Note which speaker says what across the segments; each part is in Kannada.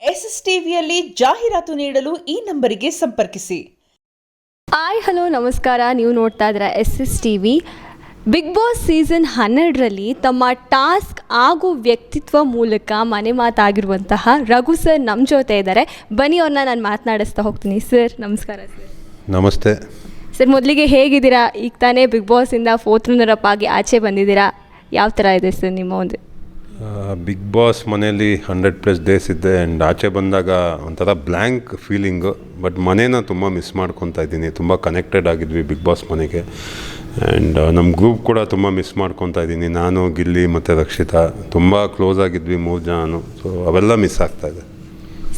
Speaker 1: ಎಸ್ಎಸ್ ಟಿವಿಯಲ್ಲಿ ಜಾಹೀರಾತು ನೀಡಲು ಈ ನಂಬರಿಗೆ ಸಂಪರ್ಕಿಸಿ.
Speaker 2: ಹಾಯ್ ಹಲೋ ನಮಸ್ಕಾರ. ನೀವು ನೋಡ್ತಾ ಇದ್ದೀರಾ S T Bigg Boss season 12ರಲ್ಲಿ ತಮ್ಮ ಟಾಸ್ಕ್ ಹಾಗೂ ವ್ಯಕ್ತಿತ್ವ ಮೂಲಕ ಮನೆ ಮಾತಾಗಿರುವಂತಹ ರಘು ಸರ್ ನಮ್ಮ ಜೊತೆ ಇದ್ದಾರೆ. ಬನ್ನಿ ಅವ್ರನ್ನ ನಾನು ಮಾತನಾಡಿಸ್ತಾ ಹೋಗ್ತೀನಿ. ಸರ್ ನಮಸ್ಕಾರ. ಸರ್
Speaker 3: ನಮಸ್ತೆ.
Speaker 2: ಸರ್ ಮೊದಲಿಗೆ ಹೇಗಿದ್ದೀರಾ? ಈಗ ತಾನೇ ಬಿಗ್ ಬಾಸಿಂದ 4th ರನ್ನರ್-ಅಪ್ ಆಗಿ ಆಚೆ ಬಂದಿದ್ದೀರಾ. ಯಾವ ಥರ ಇದೆ ಸರ್ ನಿಮ್ಮ ಒಂದು?
Speaker 3: ಬಿಗ್ ಬಾಸ್ ಮನೆಯಲ್ಲಿ 100+ ಡೇಸ್ ಇದ್ದೆ ಆ್ಯಂಡ್ ಆಚೆ ಬಂದಾಗ ಒಂಥರ ಬ್ಲ್ಯಾಂಕ್ ಫೀಲಿಂಗು. ಬಟ್ ಮನೇನ ತುಂಬ ಮಿಸ್ ಮಾಡ್ಕೊತಾ ಇದ್ದೀನಿ. ತುಂಬ ಕನೆಕ್ಟೆಡ್ ಆಗಿದ್ವಿ ಬಿಗ್ ಬಾಸ್ ಮನೆಗೆ. ಆ್ಯಂಡ್ ನಮ್ಮ ಗ್ರೂಪ್ ಕೂಡ ತುಂಬ ಮಿಸ್ ಮಾಡ್ಕೊತಾ ಇದ್ದೀನಿ. ನಾನು, ಗಿಲ್ಲಿ ಮತ್ತು ರಕ್ಷಿತಾ ತುಂಬ ಕ್ಲೋಸ್ ಆಗಿದ್ವಿ 3 ಜನನು. ಸೊ ಅವೆಲ್ಲ ಮಿಸ್ ಆಗ್ತಾಯಿದೆ.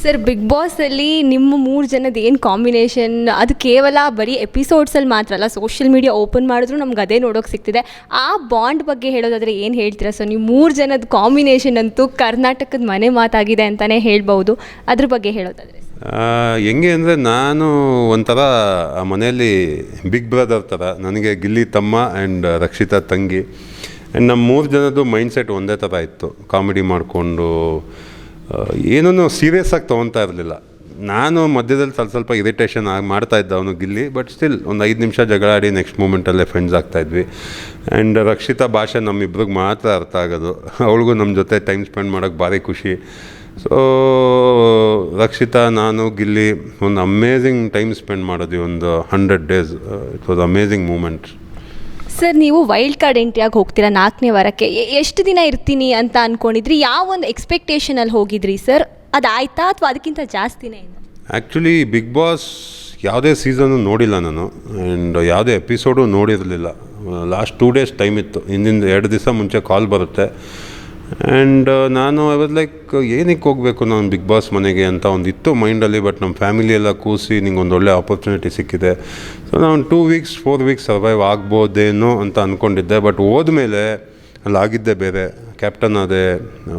Speaker 2: ಸರ್ ಬಿಗ್ ಬಾಸಲ್ಲಿ ನಿಮ್ಮ 3 ಜನದ ಏನು ಕಾಂಬಿನೇಷನ್, ಅದು ಕೇವಲ ಬರೀ ಎಪಿಸೋಡ್ಸಲ್ಲಿ ಮಾತ್ರ ಅಲ್ಲ, ಸೋಷಿಯಲ್ ಮೀಡಿಯಾ ಓಪನ್ ಮಾಡಿದ್ರು ನಮ್ಗೆ ಅದೇ ನೋಡೋಕೆ ಸಿಗ್ತಿದೆ. ಆ ಬಾಂಡ್ ಬಗ್ಗೆ ಹೇಳೋದಾದರೆ ಏನು ಹೇಳ್ತೀರಾ ಸರ್? ನೀವು 3 ಜನದ ಕಾಂಬಿನೇಷನ್ ಅಂತೂ ಕರ್ನಾಟಕದ ಮನೆ ಮಾತಾಗಿದೆ ಅಂತಲೇ ಹೇಳ್ಬೋದು. ಅದ್ರ ಬಗ್ಗೆ ಹೇಳೋದಾದರೆ
Speaker 3: ಹೆಂಗೆ ಅಂದರೆ, ನಾನು ಒಂಥರ ಆ ಮನೆಯಲ್ಲಿ ಬಿಗ್ ಬ್ರದರ್ ಥರ. ನನಗೆ ಗಿಲ್ಲಿ ತಮ್ಮ ಆ್ಯಂಡ್ ರಕ್ಷಿತಾ ತಂಗಿ. ಆ್ಯಂಡ್ ನಮ್ಮ 3 ಜನದ್ದು ಮೈಂಡ್ಸೆಟ್ ಒಂದೇ ಥರ ಇತ್ತು. ಕಾಮಿಡಿ ಮಾಡಿಕೊಂಡು ಏನೂ ಸೀರಿಯಸ್ ಆಗಿ ತೊಗೊತಾ ಇರಲಿಲ್ಲ. ನಾನು ಮಧ್ಯದಲ್ಲಿ ಸ್ವಲ್ಪ ಇರಿಟೇಷನ್ ಮಾಡ್ತಾಯಿದ್ದೆ ಅವನು ಗಿಲ್ಲಿ. ಬಟ್ ಸ್ಟಿಲ್ ಒಂದು 5 ನಿಮಿಷ ಜಗಳ ಆಡಿ ನೆಕ್ಸ್ಟ್ ಮೂಮೆಂಟಲ್ಲೇ ಫ್ರೆಂಡ್ಸ್ ಆಗ್ತಾಯಿದ್ವಿ. ಆ್ಯಂಡ್ ರಕ್ಷಿತಾ ಭಾಷೆ ನಮ್ಮಿಬ್ರಿಗೆ ಮಾತ್ರ ಅರ್ಥ ಆಗೋದು. ಅವಳಿಗೂ ನಮ್ಮ ಜೊತೆ ಟೈಮ್ ಸ್ಪೆಂಡ್ ಮಾಡೋಕ್ಕೆ ಭಾರಿ ಖುಷಿ. ಸೊ ರಕ್ಷಿತಾ, ನಾನು, ಗಿಲ್ಲಿ ಒಂದು ಅಮೇಝಿಂಗ್ ಟೈಮ್ ಸ್ಪೆಂಡ್ ಮಾಡಿದ್ವಿ. ಒಂದು 100 days. It was amazing moment.
Speaker 2: Sir ನೀವು ವೈಲ್ಡ್ ಕಾರ್ಡ್ ಎಂಟ್ರಿಯಾಗಿ ಹೋಗ್ತೀರಾ 4ನೇ ವಾರಕ್ಕೆ. ಎಷ್ಟು ದಿನ ಇರ್ತೀನಿ ಅಂತ ಅಂದ್ಕೊಂಡಿದ್ರಿ? ಯಾವ ಒಂದು ಎಕ್ಸ್ಪೆಕ್ಟೇಷನಲ್ಲಿ ಹೋಗಿದ್ರಿ ಸರ್? ಅದಾಯ್ತಾ ಅಥವಾ ಅದಕ್ಕಿಂತ ಜಾಸ್ತಿನೇ?
Speaker 3: ಆ್ಯಕ್ಚುಲಿ ಬಿಗ್ ಬಾಸ್ ಯಾವುದೇ ಸೀಸನ್ನು ನೋಡಿಲ್ಲ ನಾನು. ಆ್ಯಂಡ್ ಯಾವುದೇ ಎಪಿಸೋಡು ನೋಡಿರಲಿಲ್ಲ. ಲಾಸ್ಟ್ 2 ಡೇಸ್ ಟೈಮ್ ಇತ್ತು. ಹಿಂದಿನ 2 ದಿವಸ ಮುಂಚೆ ಕಾಲ್ ಬರುತ್ತೆ. ಆ್ಯಂಡ್ ನಾನು ಐ ವಾಸ್ ಲೈಕ್, ಏನಕ್ಕೆ ಹೋಗಬೇಕು ನಾನು ಬಿಗ್ ಬಾಸ್ ಮನೆಗೆ ಅಂತ ಒಂದು ಇತ್ತು ಮೈಂಡಲ್ಲಿ. ಬಟ್ ನಮ್ಮ ಫ್ಯಾಮಿಲಿ ಎಲ್ಲ ಕೂಸಿ ನಿಂಗೆ ಒಂದು ಒಳ್ಳೆ ಆಪರ್ಚುನಿಟಿ ಸಿಕ್ಕಿದೆ, ಸೊ ನಾನು 2 ವೀಕ್ಸ್ 4 ವೀಕ್ಸ್ ಸರ್ವೈವ್ ಆಗ್ಬೋದೇನೋ ಅಂತ ಅಂದ್ಕೊಂಡಿದ್ದೆ. ಬಟ್ ಹೋದ್ಮೇಲೆ ಅಲ್ಲಾಗಿದ್ದೆ ಬೇರೆ. ಕ್ಯಾಪ್ಟನ್ ಆದೆ,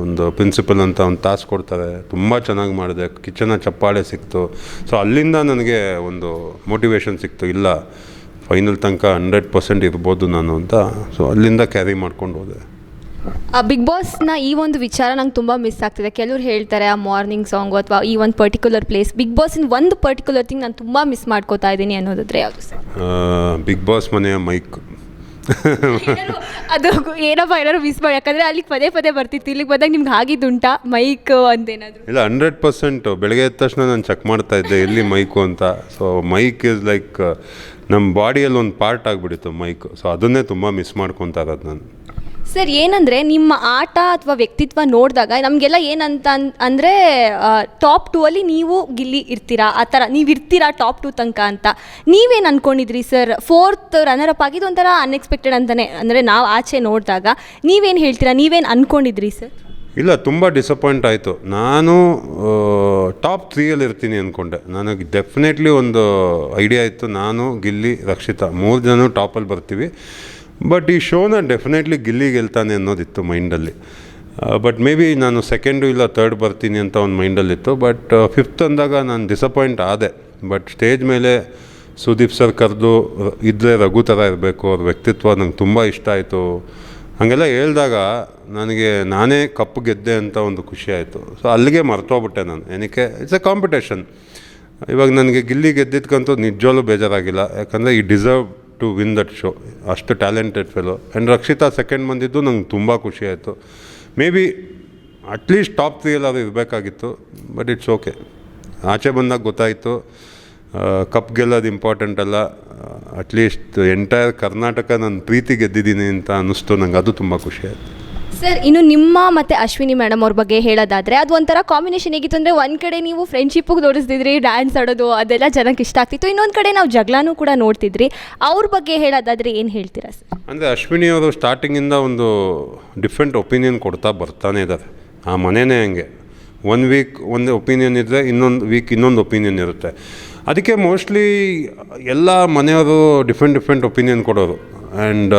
Speaker 3: ಒಂದು ಪ್ರಿನ್ಸಿಪಲ್ ಅಂತ ಒಂದು ಟಾಸ್ಕ್ ಕೊಡ್ತಾರೆ, ತುಂಬ ಚೆನ್ನಾಗಿ ಮಾಡಿದೆ, ಕಿಚನ ಚಪ್ಪಾಳೆ ಸಿಕ್ತು. ಸೊ ಅಲ್ಲಿಂದ ನನಗೆ ಒಂದು ಮೋಟಿವೇಶನ್ ಸಿಕ್ತು, ಇಲ್ಲ ಫೈನಲ್ ತನಕ 100% ಇರ್ಬೋದು ನಾನು ಅಂತ. ಸೊ ಅಲ್ಲಿಂದ ಕ್ಯಾರಿ ಮಾಡ್ಕೊಂಡು ಹೋದೆ.
Speaker 2: ಬಿಗ್ ಬಾಸ್ನ ಈ ಒಂದು ವಿಚಾರ ನಂಗೆ ತುಂಬ ಮಿಸ್ ಆಗ್ತಿದೆ. ಕೆಲವ್ರು ಹೇಳ್ತಾರೆ ಆ ಮಾರ್ನಿಂಗ್ ಸಾಂಗು ಅಥವಾ ಈ ಒಂದು ಪರ್ಟಿಕ್ಯುಲರ್ ಪ್ಲೇಸ್, ಬಿಗ್ ಬಾಸಿನ ಒಂದು ಪರ್ಟಿಕ್ಯುಲರ್ ಥಿಂಗ್ ನಾನು ತುಂಬ ಮಿಸ್ ಮಾಡ್ಕೋತಾ ಇದ್ದೀನಿ ಅನ್ನೋದಾದರೆ ಯಾವುದು ಸರ್?
Speaker 3: ಬಿಗ್ ಬಾಸ್ ಮನೆಯ ಮೈಕ್.
Speaker 2: ಅದು ಏನಪ್ಪ ಏನಾದ್ರು ಮಿಸ್ ಮಾಡಿ, ಯಾಕಂದರೆ ಅಲ್ಲಿಗೆ ಪದೇ ಪದೇ ಬರ್ತಿತ್ತು. ಇಲ್ಲಿಗೆ ಬಂದಾಗ ನಿಮ್ಗೆ ಆಗಿದ್ದುಂಟಾ ಮೈಕ್ ಅಂತೇನಾದರೂ?
Speaker 3: ಇಲ್ಲ, 100% ಬೆಳಗ್ಗೆ ಎದ್ದ ತಕ್ಷಣ ನಾನು ಚೆಕ್ ಮಾಡ್ತಾ ಇದ್ದೆ ಎಲ್ಲಿ ಮೈಕು ಅಂತ. ಸೊ ಮೈಕ್ ಇಸ್ ಲೈಕ್ ನಮ್ಮ ಬಾಡಿಯಲ್ಲಿ ಒಂದು ಪಾರ್ಟ್ ಆಗಿಬಿಟ್ಟಿತ್ತು ಮೈಕ್. ಸೊ ಅದನ್ನೇ ತುಂಬ ಮಿಸ್ ಮಾಡ್ಕೊತಾ ಇರೋದು ನಾನು.
Speaker 2: ಸರ್ ಏನಂದರೆ ನಿಮ್ಮ ಆಟ ಅಥವಾ ವ್ಯಕ್ತಿತ್ವ ನೋಡಿದಾಗ ನಮಗೆಲ್ಲ ಏನಂತ ಅಂದರೆ ಟಾಪ್ 2 ಅಲ್ಲಿ ನೀವು ಗಿಲ್ಲಿ ಇರ್ತೀರಾ, ಆ ಥರ ನೀವು ಇರ್ತೀರಾ ಟಾಪ್ 2 ತನಕ ಅಂತ. ನೀವೇನು ಅಂದ್ಕೊಂಡಿದ್ರಿ ಸರ್? 4th ರನ್ನರ್-ಅಪ್ ಆಗಿದ್ದು ಒಂಥರ ಅನ್ಎಕ್ಸ್ಪೆಕ್ಟೆಡ್ ಅಂತಲೇ, ಅಂದರೆ ನಾವು ಆಚೆ ನೋಡಿದಾಗ ನೀವೇನು ಹೇಳ್ತೀರಾ? ನೀವೇನು ಅಂದ್ಕೊಂಡಿದ್ರಿ ಸರ್?
Speaker 3: ಇಲ್ಲ, ತುಂಬ ಡಿಸಪಾಯಿಂಟ್ ಆಯಿತು. ನಾನು ಟಾಪ್ 3 ಇರ್ತೀನಿ ಅಂದ್ಕೊಂಡೆ. ನನಗೆ ಡೆಫಿನೆಟ್ಲಿ ಒಂದು ಐಡಿಯಾ ಇತ್ತು, ನಾನು, ಗಿಲ್ಲಿ, ರಕ್ಷಿತಾ 3 ಜನ ಟಾಪಲ್ಲಿ ಬರ್ತೀವಿ. ಬಟ್ ಈ ಶೋನ ಡೆಫಿನೆಟ್ಲಿ ಗಿಲ್ಲಿ ಗೆಲ್ತಾನೆ ಅನ್ನೋದಿತ್ತು ಮೈಂಡಲ್ಲಿ. ಬಟ್ ಮೇ ಬಿ ನಾನು 2nd ಇಲ್ಲ 3rd ಬರ್ತೀನಿ ಅಂತ ಒಂದು ಮೈಂಡಲ್ಲಿತ್ತು. ಬಟ್ 5th ಅಂದಾಗ ನಾನು ಡಿಸಪಾಯಿಂಟ್ ಆದೆ. ಬಟ್ ಸ್ಟೇಜ್ ಮೇಲೆ ಸುದೀಪ್ ಸರ್ ಕರೆದು ಇದ್ದರೆ ರಘು ಥರ ಇರಬೇಕು, ಅವ್ರ ವ್ಯಕ್ತಿತ್ವ ನಂಗೆ ತುಂಬ ಇಷ್ಟ ಆಯಿತು ಹಾಗೆಲ್ಲ ಹೇಳಿದಾಗ ನನಗೆ ನಾನೇ ಕಪ್ಪು ಗೆದ್ದೆ ಅಂತ ಒಂದು ಖುಷಿ ಆಯಿತು. ಸೊ ಅಲ್ಲಿಗೆ ಮರ್ತೋಗ್ಬಿಟ್ಟೆ ನಾನು. ಏನಕ್ಕೆ, ಇಟ್ಸ್ ಎ ಕಾಂಪಿಟೇಷನ್. ಇವಾಗ ನನಗೆ ಗಿಲ್ಲಿ ಗೆದ್ದಿದ್ಕಂತೂ ನಿಜವಾಗ್ಲೂ ಬೇಜಾರಾಗಿಲ್ಲ, ಯಾಕಂದರೆ ಈ deserve to win that show. ಅಷ್ಟು talented fellow. And Rakshita 2nd ಬಂದಿದ್ದು ನಂಗೆ ತುಂಬ ಖುಷಿ ಆಯಿತು. ಮೇ ಬಿ ಅಟ್ಲೀಸ್ಟ್ ಟಾಪ್ 3 ಅದು ಇರಬೇಕಾಗಿತ್ತು. But it's okay. ಆಚೆ ಬಂದಾಗ ಗೊತ್ತಾಯಿತು ಕಪ್ ಗೆಲ್ಲೋದು ಇಂಪಾರ್ಟೆಂಟ್ ಅಲ್ಲ, ಅಟ್ಲೀಸ್ಟ್ ಎಂಟೈರ್ ಕರ್ನಾಟಕ ನನ್ನ ಪ್ರೀತಿ ಗೆದ್ದಿದ್ದೀನಿ ಅಂತ ಅನ್ನಿಸ್ತು ನಂಗೆ. ಅದು ತುಂಬ ಖುಷಿ ಆಯಿತು.
Speaker 2: ಸರ್ ಇನ್ನು ನಿಮ್ಮ ಮತ್ತು ಅಶ್ವಿನಿ ಮೇಡಮ್ ಅವ್ರ ಬಗ್ಗೆ ಹೇಳೋದಾದರೆ ಅದು ಒಂಥರ ಕಾಂಬಿನೇಷನ್ ಹೇಗಿತ್ತು ಅಂದರೆ, ಒಂದು ಕಡೆ ನೀವು ಫ್ರೆಂಡ್ಶಿಪ್ಪಿಗೆ ತೋರಿಸ್ತಿದ್ರಿ, ಡ್ಯಾನ್ಸ್ ಆಡೋದು ಅದೆಲ್ಲ ಜನಕ್ಕೆ ಇಷ್ಟ ಆಗ್ತಿತ್ತು, ಇನ್ನೊಂದು ಕಡೆ ನಾವು ಜಗಳನೂ ಕೂಡ ನೋಡ್ತಿದ್ರಿ. ಅವ್ರ ಬಗ್ಗೆ ಹೇಳೋದಾದರೆ ಏನು ಹೇಳ್ತೀರಾ ಸರ್?
Speaker 3: ಅಂದರೆ ಅಶ್ವಿನಿ ಅವರು ಸ್ಟಾರ್ಟಿಂಗಿಂದ ಒಂದು ಡಿಫ್ರೆಂಟ್ ಒಪಿನಿಯನ್ ಕೊಡ್ತಾ ಬರ್ತಾನೆ ಇದ್ದಾರೆ. ಆ ಮನೆಯೇ ಹಂಗೆ. 1 ವೀಕ್ ಒಂದು ಒಪಿನಿಯನ್ ಇದ್ದರೆ ಇನ್ನೊಂದು ವೀಕ್ ಇನ್ನೊಂದು ಒಪಿನಿಯನ್ ಇರುತ್ತೆ. ಅದಕ್ಕೆ ಮೋಸ್ಟ್ಲಿ ಎಲ್ಲ ಮನೆಯವರು ಡಿಫ್ರೆಂಟ್ ಒಪಿನಿಯನ್ ಕೊಡೋರು. ಆ್ಯಂಡ್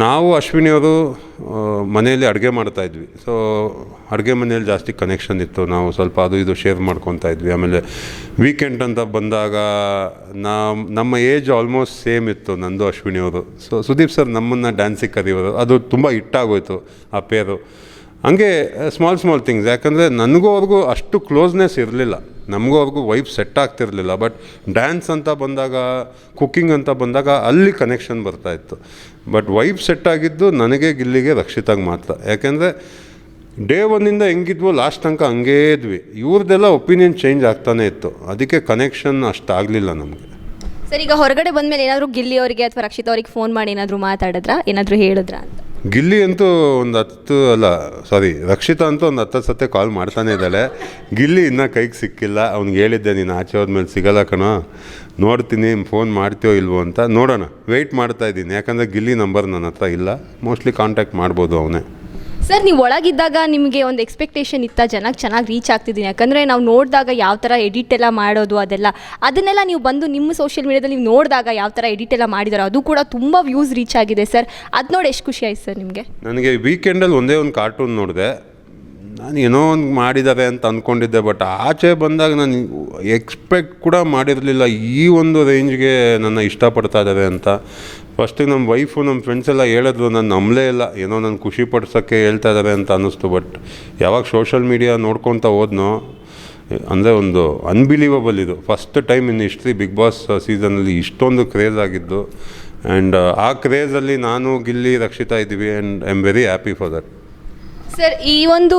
Speaker 3: ನಾವು ಅಶ್ವಿನಿಯವರು ಮನೆಯಲ್ಲಿ ಅಡುಗೆ ಮಾಡ್ತಾಯಿದ್ವಿ. ಸೊ ಅಡುಗೆ ಮನೆಯಲ್ಲಿ ಜಾಸ್ತಿ ಕನೆಕ್ಷನ್ ಇತ್ತು. ನಾವು ಸ್ವಲ್ಪ ಅದು ಇದು ಶೇರ್ ಮಾಡ್ಕೊತಾ ಇದ್ವಿ. ಆಮೇಲೆ ವೀಕೆಂಡ್ ಅಂತ ಬಂದಾಗ ನಮ್ಮ ಏಜ್ ಆಲ್ಮೋಸ್ಟ್ ಸೇಮ್ ಇತ್ತು ನಂದು ಅಶ್ವಿನಿಯವರು. ಸೊ ಸುದೀಪ್ ಸರ್ ನಮ್ಮನ್ನು ಡ್ಯಾನ್ಸಿಗೆ ಕರೆಯೋರು. ಅದು ತುಂಬ ಹಿಟ್ಟಾಗೋಯ್ತು ಆ ಪೇರು. ಹಂಗೆ ಸ್ಮಾಲ್ ಥಿಂಗ್ಸ್, ಯಾಕಂದರೆ ನನಗೂ ಅವ್ರಿಗೂ ಅಷ್ಟು ಕ್ಲೋಸ್ನೆಸ್ ಇರಲಿಲ್ಲ, ನಮಗೂ ಅವ್ರಿಗೂ ವೈಫ್ ಸೆಟ್ ಆಗ್ತಿರಲಿಲ್ಲ. ಬಟ್ ಡ್ಯಾನ್ಸ್ ಅಂತ ಬಂದಾಗ, ಕುಕ್ಕಿಂಗ್ ಅಂತ ಬಂದಾಗ ಅಲ್ಲಿ ಕನೆಕ್ಷನ್ ಬರ್ತಾಯಿತ್ತು. ಬಟ್ ವೈಫ್ ಸೆಟ್ ಆಗಿದ್ದು ನನಗೆ ಗಿಲ್ಲಿಗೆ ರಕ್ಷಿತಾಗ ಮಾತ್ರ. ಯಾಕೆಂದರೆ ಡೇ ಒನ್ನಿಂದ ಹೆಂಗಿದ್ವೋ ಲಾಸ್ಟ್ ತನಕ ಹಂಗೇ ಇದ್ವಿ. ಇವ್ರದ್ದೆಲ್ಲ ಒಪಿನಿಯನ್ ಚೇಂಜ್ ಆಗ್ತಾನೇ ಇತ್ತು, ಅದಕ್ಕೆ ಕನೆಕ್ಷನ್ ಅಷ್ಟು ಆಗಲಿಲ್ಲ ನಮಗೆ.
Speaker 2: ಸರ್, ಈಗ ಹೊರಗಡೆ ಬಂದಮೇಲೆ ಏನಾದರೂ ಗಿಲ್ಲಿ ಅವರಿಗೆ ಅಥವಾ ರಕ್ಷಿತಾ ಅವ್ರಿಗೆ ಫೋನ್ ಮಾಡಿ ಏನಾದರೂ ಮಾತಾಡಿದ್ರಾ, ಏನಾದರೂ ಹೇಳಿದ್ರಾ ಅಂತ?
Speaker 3: ಗಿಲ್ಲಿ ಅಂತೂ ರಕ್ಷಿತಾ ಅಂತೂ ಒಂದು 10 ಸತಿ ಕಾಲ್ ಮಾಡ್ತಾನೆ ಇದ್ದಾಳೆ. ಗಿಲ್ಲಿ ಇನ್ನೂ ಕೈಗೆ ಸಿಕ್ಕಿಲ್ಲ. ಅವ್ನಿಗೆ ಹೇಳಿದ್ದೆ, ನೀನು ಆಚೆ ಹೋದ್ಮೇಲೆ ಸಿಗಲ್ಲ ಕಣೋ, ನೋಡ್ತೀನಿ, ಫೋನ್ ಮಾಡ್ತೀಯೋ ಇಲ್ವೋ ಅಂತ. ನೋಡೋಣ, ವೆಯ್ಟ್ ಮಾಡ್ತಾಯಿದ್ದೀನಿ. ಯಾಕಂದರೆ ಗಿಲ್ಲಿ ನಂಬರ್ ನನ್ನ ಹತ್ರ ಇಲ್ಲ, ಮೋಸ್ಟ್ಲಿ ಕಾಂಟ್ಯಾಕ್ಟ್ ಮಾಡ್ಬೋದು ಅವನೇ.
Speaker 2: ಸರ್, ನೀವು ಒಳಗಿದ್ದಾಗ ನಿಮಗೆ ಒಂದು ಎಕ್ಸ್ಪೆಕ್ಟೇಷನ್ ಇತ್ತಾ ಜನಕ್ಕೆ ಚೆನ್ನಾಗಿ ರೀಚ್ ಆಗ್ತಿದ್ದೀನಿ? ಯಾಕಂದರೆ ನಾವು ನೋಡಿದಾಗ ಯಾವ ಥರ ಎಡಿಟ್ ಎಲ್ಲ ಮಾಡೋದು ಅದನ್ನೆಲ್ಲ ನೀವು ಬಂದು ನಿಮ್ಮ ಸೋಷಿಯಲ್ ಮೀಡಿಯಾದಲ್ಲಿ ನೀವು ನೋಡಿದಾಗ ಯಾವ ಥರ ಎಡಿಟ್ ಎಲ್ಲ ಮಾಡಿದಾರೋ ಅದು ಕೂಡ ತುಂಬ ವ್ಯೂಸ್ ರೀಚ್ ಆಗಿದೆ ಸರ್. ಅದು ನೋಡಿ ಎಷ್ಟು ಖುಷಿ ಆಯ್ತು ಸರ್ ನಿಮಗೆ? ನನಗೆ
Speaker 3: ವೀಕೆಂಡಲ್ಲಿ ಒಂದೇ ಒಂದು ಕಾರ್ಟೂನ್ ನೋಡಿದೆ, ನಾನು ಏನೋ ಒಂದು ಮಾಡಿದ್ದಾರೆ ಅಂತ ಅಂದ್ಕೊಂಡಿದ್ದೆ. ಬಟ್ ಆಚೆ ಬಂದಾಗ ನಾನು ಎಕ್ಸ್ಪೆಕ್ಟ್ ಕೂಡ ಮಾಡಿರಲಿಲ್ಲ ಈ ಒಂದು ರೇಂಜ್ಗೆ ನನ್ನ ಇಷ್ಟಪಡ್ತಾ ಇದ್ದಾರೆ ಅಂತ. ಫಸ್ಟಿಗೆ ನಮ್ಮ ವೈಫು, ನಮ್ಮ ಫ್ರೆಂಡ್ಸ್ ಎಲ್ಲ ಹೇಳಿದ್ರು, ನಾನು ನಂಬಲೇ ಇಲ್ಲ, ಏನೋ ನಾನು ಖುಷಿ ಪಡ್ಸೋಕ್ಕೆ ಹೇಳ್ತಾ ಇದ್ದಾರೆ ಅಂತ ಅನ್ನಿಸ್ತು. ಬಟ್ ಯಾವಾಗ ಸೋಷಲ್ ಮೀಡಿಯಾ ನೋಡ್ಕೊತ ಹೋದ್ನೋ, ಅಂದರೆ ಒಂದು ಅನ್ಬಿಲೀವಬಲ್ ಇದು. First time in history Bigg Boss ಸೀಸನಲ್ಲಿ ಇಷ್ಟೊಂದು ಕ್ರೇಜ್ ಆಗಿದ್ದು. ಆ್ಯಂಡ್ ಆ ಕ್ರೇಜಲ್ಲಿ ನಾನು, ಗಿಲ್ಲಿ, ರಕ್ಷಿತಾ ಇದ್ದೀವಿ. And I am very happy for that.
Speaker 2: Sir, ಈ ಒಂದು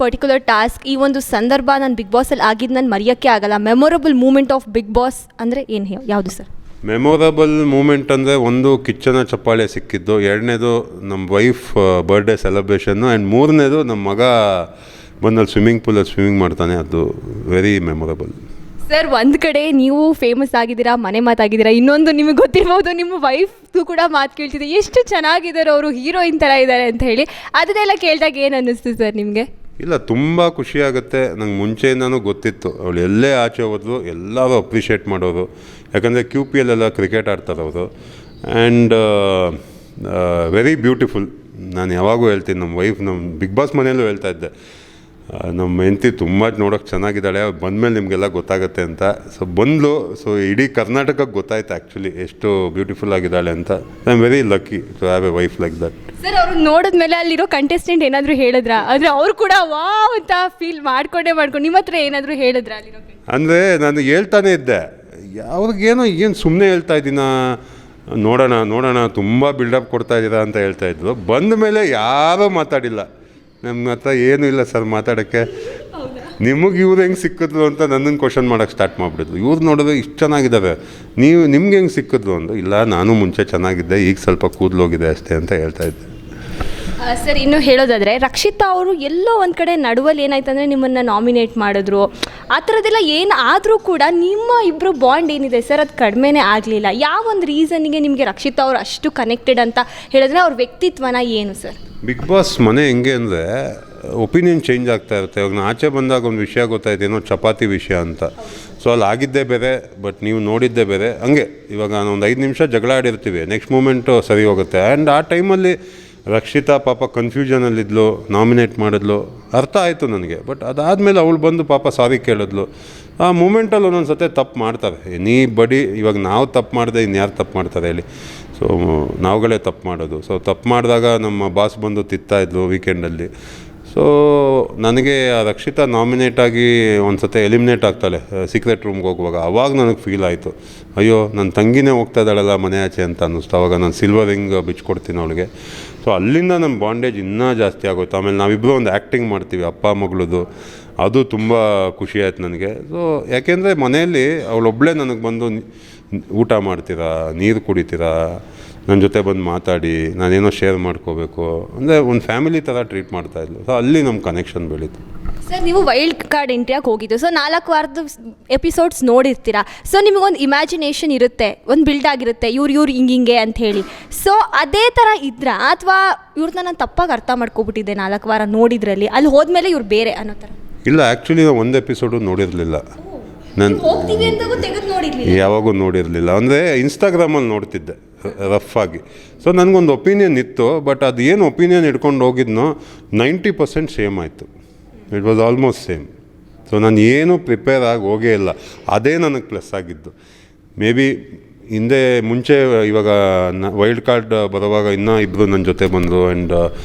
Speaker 2: ಪರ್ಟಿಕ್ಯುಲರ್ ಟಾಸ್ಕ್, ಈ ಒಂದು ಸಂದರ್ಭ ನಾನು ಬಿಗ್ ಬಾಸಲ್ಲಿ ಆಗಿದ್ದು ನಾನು ಮರೆಯೋಕ್ಕೆ ಆಗಲ್ಲ. Memorable moment of Bigg Boss ಅಂದರೆ ಏನು, ಯಾವುದು ಸರ್?
Speaker 3: ಮೆಮೊರಬಲ್ ಮೂಮೆಂಟ್ ಅಂದರೆ ಒಂದು ಕಿಚ್ಚನ ಚಪ್ಪಾಳೆ ಸಿಕ್ಕಿದ್ದು, ಎರಡನೇದು ನಮ್ಮ ವೈಫ್ ಬರ್ಡೇ ಸೆಲೆಬ್ರೇಷನ್ನು, ಆ್ಯಂಡ್ ಮೂರನೇದು ನಮ್ಮ ಮಗ ಬಂದಲ್ಲಿ ಸ್ವಿಮ್ಮಿಂಗ್ ಪೂಲಲ್ಲಿ ಸ್ವಿಮ್ಮಿಂಗ್ ಮಾಡ್ತಾನೆ. ಅದು ವೆರಿ ಮೆಮೊರಬಲ್.
Speaker 2: ಸರ್, ಒಂದು ಕಡೆ ನೀವು ಫೇಮಸ್ ಆಗಿದ್ದೀರಾ, ಮನೆ ಮಾತಾಗಿದ್ದೀರಾ, ಇನ್ನೊಂದು ನಿಮಗೆ ಗೊತ್ತಿರ್ಬೋದು ನಿಮ್ಮ ವೈಫ್ದು ಕೂಡ ಮಾತು ಕೇಳ್ತಿದ್ದೆ, ಎಷ್ಟು ಚೆನ್ನಾಗಿದ್ದಾರೆ ಅವರು, ಹೀರೋಯಿನ್ ಥರ ಇದ್ದಾರೆ ಅಂತ ಹೇಳಿ. ಅದನ್ನೆಲ್ಲ ಕೇಳಿದಾಗ ಏನು ಅನ್ನಿಸ್ತು ಸರ್ ನಿಮಗೆ?
Speaker 3: ಇಲ್ಲ, ತುಂಬ ಖುಷಿಯಾಗುತ್ತೆ. ನಂಗೆ ಮುಂಚೆಯಿಂದನೂ ಗೊತ್ತಿತ್ತು, ಅವಳು ಎಲ್ಲೇ ಆಚೆ ಹೋದ್ರು ಎಲ್ಲರೂ ಅಪ್ರಿಷಿಯೇಟ್ ಮಾಡೋರು. ಯಾಕಂದರೆ QPL ಎಲ್ಲ ಕ್ರಿಕೆಟ್ ಆಡ್ತಾರೆ ಅವರು. And very beautiful. ನಾನು ಯಾವಾಗೂ ಹೇಳ್ತೀನಿ, ನಮ್ಮ ವೈಫ್ ನಮ್ಮ ಬಿಗ್ ಬಾಸ್ ಮನೆಯಲ್ಲೂ ಹೇಳ್ತಾ ಇದ್ದೆ, ನಮ್ಮ ಹೆಂಡತಿ ತುಂಬ ನೋಡೋಕ್ಕೆ ಚೆನ್ನಾಗಿದ್ದಾಳೆ, ಬಂದಮೇಲೆ ನಿಮಗೆಲ್ಲ ಗೊತ್ತಾಗುತ್ತೆ ಅಂತ. ಸೊ ಬಂದಳು. ಸೊ ಇಡೀ ಕರ್ನಾಟಕಕ್ಕೆ ಗೊತ್ತಾಯ್ತು ಆ್ಯಕ್ಚುಲಿ ಎಷ್ಟು ಬ್ಯೂಟಿಫುಲ್ ಆಗಿದ್ದಾಳೆ ಅಂತ. I am very lucky to have a wife like that.
Speaker 2: Sir, ಅವ್ರು ನೋಡಿದ್ಮೇಲೆ ಅಲ್ಲಿರೋ ಕಂಟೆಸ್ಟೆಂಟ್ ಏನಾದರೂ ಹೇಳಿದ್ರಾ? ಅಂದರೆ ಅವ್ರು ಕೂಡ ವಾವ್ ಅಂತ ಫೀಲ್ ಮಾಡ್ಕೊಂಡು ನಿಮ್ಮ ಹತ್ರ ಏನಾದರೂ ಹೇಳಿದ್ರಾ ಅಲ್ಲಿರೋ?
Speaker 3: ಅಂದರೆ ನಾನು ಹೇಳ್ತಾನೆ ಇದ್ದೆ, ಅವ್ರಿಗೇನೋ ಏನು ಸುಮ್ಮನೆ ಹೇಳ್ತಾ ಇದ್ದೀನ, ನೋಡೋಣ ತುಂಬ ಬಿಲ್ಡಪ್ ಕೊಡ್ತಾ ಇದ್ದೀರಾ ಅಂತ ಹೇಳ್ತಾಯಿದ್ರು. ಬಂದ ಮೇಲೆ ಯಾರೂ ಮಾತಾಡಿಲ್ಲ, ನಮ್ಮ ಹತ್ರ ಏನೂ ಇಲ್ಲ ಸರ್ ಮಾತಾಡೋಕ್ಕೆ, ನಿಮಗೆ ಇವ್ರು ಹೆಂಗೆ ಸಿಕ್ಕಿದ್ರು ಅಂತ ನನ್ನನ್ನು ಕ್ವಶನ್ ಮಾಡೋಕ್ಕೆ ಸ್ಟಾರ್ಟ್ ಮಾಡಿಬಿಡಿದ್ರು. ಇವ್ರು ನೋಡಿದ್ರೆ ಇಷ್ಟು ಚೆನ್ನಾಗಿದ್ದಾರೆ, ನಿಮ್ಗೆ ಹೆಂಗೆ ಸಿಕ್ಕಿದ್ರು ಅಂದು. ಇಲ್ಲ, ನಾನು ಮುಂಚೆ ಚೆನ್ನಾಗಿದ್ದೆ, ಈಗ ಸ್ವಲ್ಪ ಕೂದಲೋಗಿದೆ ಅಷ್ಟೇ ಅಂತ ಹೇಳ್ತಾಯಿದ್ದೆ.
Speaker 2: ಸರ್, ಇನ್ನು ಹೇಳೋದಾದರೆ ರಕ್ಷಿತಾ ಅವರು ಎಲ್ಲೋ ಒಂದು ಕಡೆ ನಡುವಲ್ಲಿ ಏನಾಯ್ತು ಅಂದರೆ ನಿಮ್ಮನ್ನು ನಾಮಿನೇಟ್ ಮಾಡಿದ್ರು, ಆ ಥರದ್ದೆಲ್ಲ ಏನು ಆದರೂ ಕೂಡ ನಿಮ್ಮ ಇಬ್ಬರು ಬಾಂಡ್ ಏನಿದೆ ಸರ್ ಅದು ಕಡಿಮೆನೇ ಆಗಲಿಲ್ಲ. ಯಾವ ಒಂದು ರೀಸನ್ನಿಗೆ ನಿಮಗೆ ರಕ್ಷಿತಾ ಅವರು ಅಷ್ಟು ಕನೆಕ್ಟೆಡ್ ಅಂತ ಹೇಳಿದ್ರೆ ಅವ್ರ ವ್ಯಕ್ತಿತ್ವನ ಏನು ಸರ್?
Speaker 3: ಬಿಗ್ ಬಾಸ್ ಮನೆ ಹೆಂಗೆ ಅಂದರೆ ಒಪಿನಿಯನ್ ಚೇಂಜ್ ಆಗ್ತಾ ಇರುತ್ತೆ. ಇವಾಗ ನಾನು ಆಚೆ ಬಂದಾಗ ಒಂದು ವಿಷಯ ಗೊತ್ತಾಯ್ತು, ಏನೋ ಚಪಾತಿ ವಿಷಯ ಅಂತ. ಸೊ ಅಲ್ಲಿ ಆಗಿದ್ದೇ ಬೇರೆ, ಬಟ್ ನೀವು ನೋಡಿದ್ದೇ ಬೇರೆ. ಹಂಗೆ ಇವಾಗ ನಾನು ಒಂದು 5 ನಿಮಿಷ ಜಗಳ ಆಡಿರ್ತೀವಿ, ನೆಕ್ಸ್ಟ್ ಮೂಮೆಂಟು ಸರಿ ಹೋಗುತ್ತೆ. ಆ್ಯಂಡ್ ಆ ಟೈಮಲ್ಲಿ ರಕ್ಷಿತಾ ಪಾಪ ಕನ್ಫ್ಯೂಷನಲ್ಲಿದ್ಲು, ನಾಮಿನೇಟ್ ಮಾಡಿದ್ಲು, ಅರ್ಥ ಆಯಿತು ನನಗೆ. ಬಟ್ ಅದಾದಮೇಲೆ ಅವಳು ಬಂದು ಪಾಪ ಸಾರಿ ಕೇಳಿದ್ಲು. ಆ ಮೂಮೆಂಟಲ್ಲಿ ಒಂದೊಂದು ಸತಿ ತಪ್ಪು ಮಾಡ್ತಾರೆ. ಇವಾಗ ನಾವು ತಪ್ಪು ಮಾಡಿದೆ ಇನ್ಯಾರು ತಪ್ಪು ಮಾಡ್ತಾರೆ ಹೇಳಿ? ಸೊ ನಾವುಗಳೇ ತಪ್ಪು ಮಾಡೋದು. ಸೊ ತಪ್ಪು ಮಾಡಿದಾಗ ನಮ್ಮ ಬಾಸ್ ಬಂದು ತಿತ್ತಾಯಿದ್ಲು ವೀಕೆಂಡಲ್ಲಿ. ಸೊ ನನಗೆ ಆ ರಕ್ಷಿತಾ ನಾಮಿನೇಟ್ ಆಗಿ ಒಂದು ಸತಿ ಎಲಿಮಿನೇಟ್ ಆಗ್ತಾಳೆ ಸೀಕ್ರೆಟ್ ರೂಮ್ಗೆ ಹೋಗುವಾಗ. ಅವಾಗ ನನಗೆ ಫೀಲ್ ಆಯಿತು, ಅಯ್ಯೋ ನನ್ನ ತಂಗಿನೇ ಹೋಗ್ತಾ ಇದ್ದಾಳಲ್ಲ ಮನೆ ಆಚೆ ಅಂತ ಅನ್ನಿಸ್ತು. ಅವಾಗ ನಾನು ಸಿಲ್ವರ್ ರಿಂಗ್ ಬಿಚ್ಕೊಡ್ತೀನಿ ಅವಳಿಗೆ. ಸೊ ಅಲ್ಲಿಂದ ನಮ್ಮ ಬಾಂಡೇಜ್ ಇನ್ನೂ ಜಾಸ್ತಿ ಆಗೋಯ್ತು. ಆಮೇಲೆ ನಾವಿಬ್ಬರು ಒಂದು ಆ್ಯಕ್ಟಿಂಗ್ ಮಾಡ್ತೀವಿ ಅಪ್ಪ ಮಗಳದು, ಅದು ತುಂಬ ಖುಷಿ ಆಯ್ತು ನನಗೆ. ಸೊ ಯಾಕೆಂದರೆ ಮನೆಯಲ್ಲಿ ಅವಳೊಬ್ಬಳೇ ನನಗೆ ಬಂದು ಊಟ ಮಾಡ್ತೀರಾ, ನೀರು ಕುಡಿತೀರಾ, ನನ್ನ ಜೊತೆ ಬಂದು ಮಾತಾಡಿ ನಾನೇನೋ ಶೇರ್ ಮಾಡ್ಕೋಬೇಕು ಅಂದರೆ ಒಂದು ಫ್ಯಾಮಿಲಿ ಥರ ಟ್ರೀಟ್ ಮಾಡ್ತಾಯಿದ್ಲು. ಸೊ ಅಲ್ಲಿ ನಮ್ಮ ಕನೆಕ್ಷನ್ ಬೆಳೀತು.
Speaker 2: ಸರ್, ನೀವು ವೈಲ್ಡ್ ಕಾರ್ಡ್ ಎಂಟ್ರಿಯಾಗಿ ಹೋಗಿದ್ದು, ಸೊ 4 ವಾರದ ಎಪಿಸೋಡ್ಸ್ ನೋಡಿರ್ತೀರಾ. ಸೊ ನಿಮಗೊಂದು ಇಮ್ಯಾಜಿನೇಷನ್ ಇರುತ್ತೆ, ಒಂದು ಬಿಲ್ಡ್ ಆಗಿರುತ್ತೆ, ಇವ್ರು ಹಿಂಗೆ ಅಂತ ಹೇಳಿ. ಸೊ ಅದೇ ಥರ ಇದ್ರಾ, ಅಥವಾ ಇವ್ರನ್ನ ನಾನು ತಪ್ಪಾಗಿ ಅರ್ಥ ಮಾಡ್ಕೊಬಿಟ್ಟಿದ್ದೆ 4 ವಾರ ನೋಡಿದ್ರಲ್ಲಿ, ಅಲ್ಲಿ ಹೋದ್ಮೇಲೆ ಇವ್ರು ಬೇರೆ ಅನ್ನೋ ಥರ?
Speaker 3: ಇಲ್ಲ, ಆ್ಯಕ್ಚುಲಿ ನಾವು ಒಂದು ಎಪಿಸೋಡು ನೋಡಿರಲಿಲ್ಲ. ನಾನು ಯಾವಾಗೂ ನೋಡಿರಲಿಲ್ಲ. ಅಂದರೆ ಇನ್ಸ್ಟಾಗ್ರಾಮಲ್ಲಿ ನೋಡ್ತಿದ್ದೆ ರಫ್ ಆಗಿ. ಸೊ ನನಗೊಂದು ಒಪಿನಿಯನ್ ಇತ್ತು, ಬಟ್ ಅದು ಏನು ಒಪಿನಿಯನ್ ಇಟ್ಕೊಂಡು ಹೋಗಿದ್ನೋ 90% ಸೇಮ್ ಆಯಿತು. It was almost same. So ನಾನು ಏನೂ ಪ್ರಿಪೇರ್ ಆಗಿ ಹೋಗೇ ಇಲ್ಲ. ಅದೇ ನನಗೆ ಪ್ಲಸ್ ಆಗಿದ್ದು. ಮೇ ಬಿ ಹಿಂದೆ ಮುಂಚೆ ಇವಾಗ ವೈಲ್ಡ್ ಕಾರ್ಡ್ ಬರುವಾಗ ಇನ್ನೂ ಇಬ್ಬರು ನನ್ನ ಜೊತೆ ಬಂದರು. ಆ್ಯಂಡ್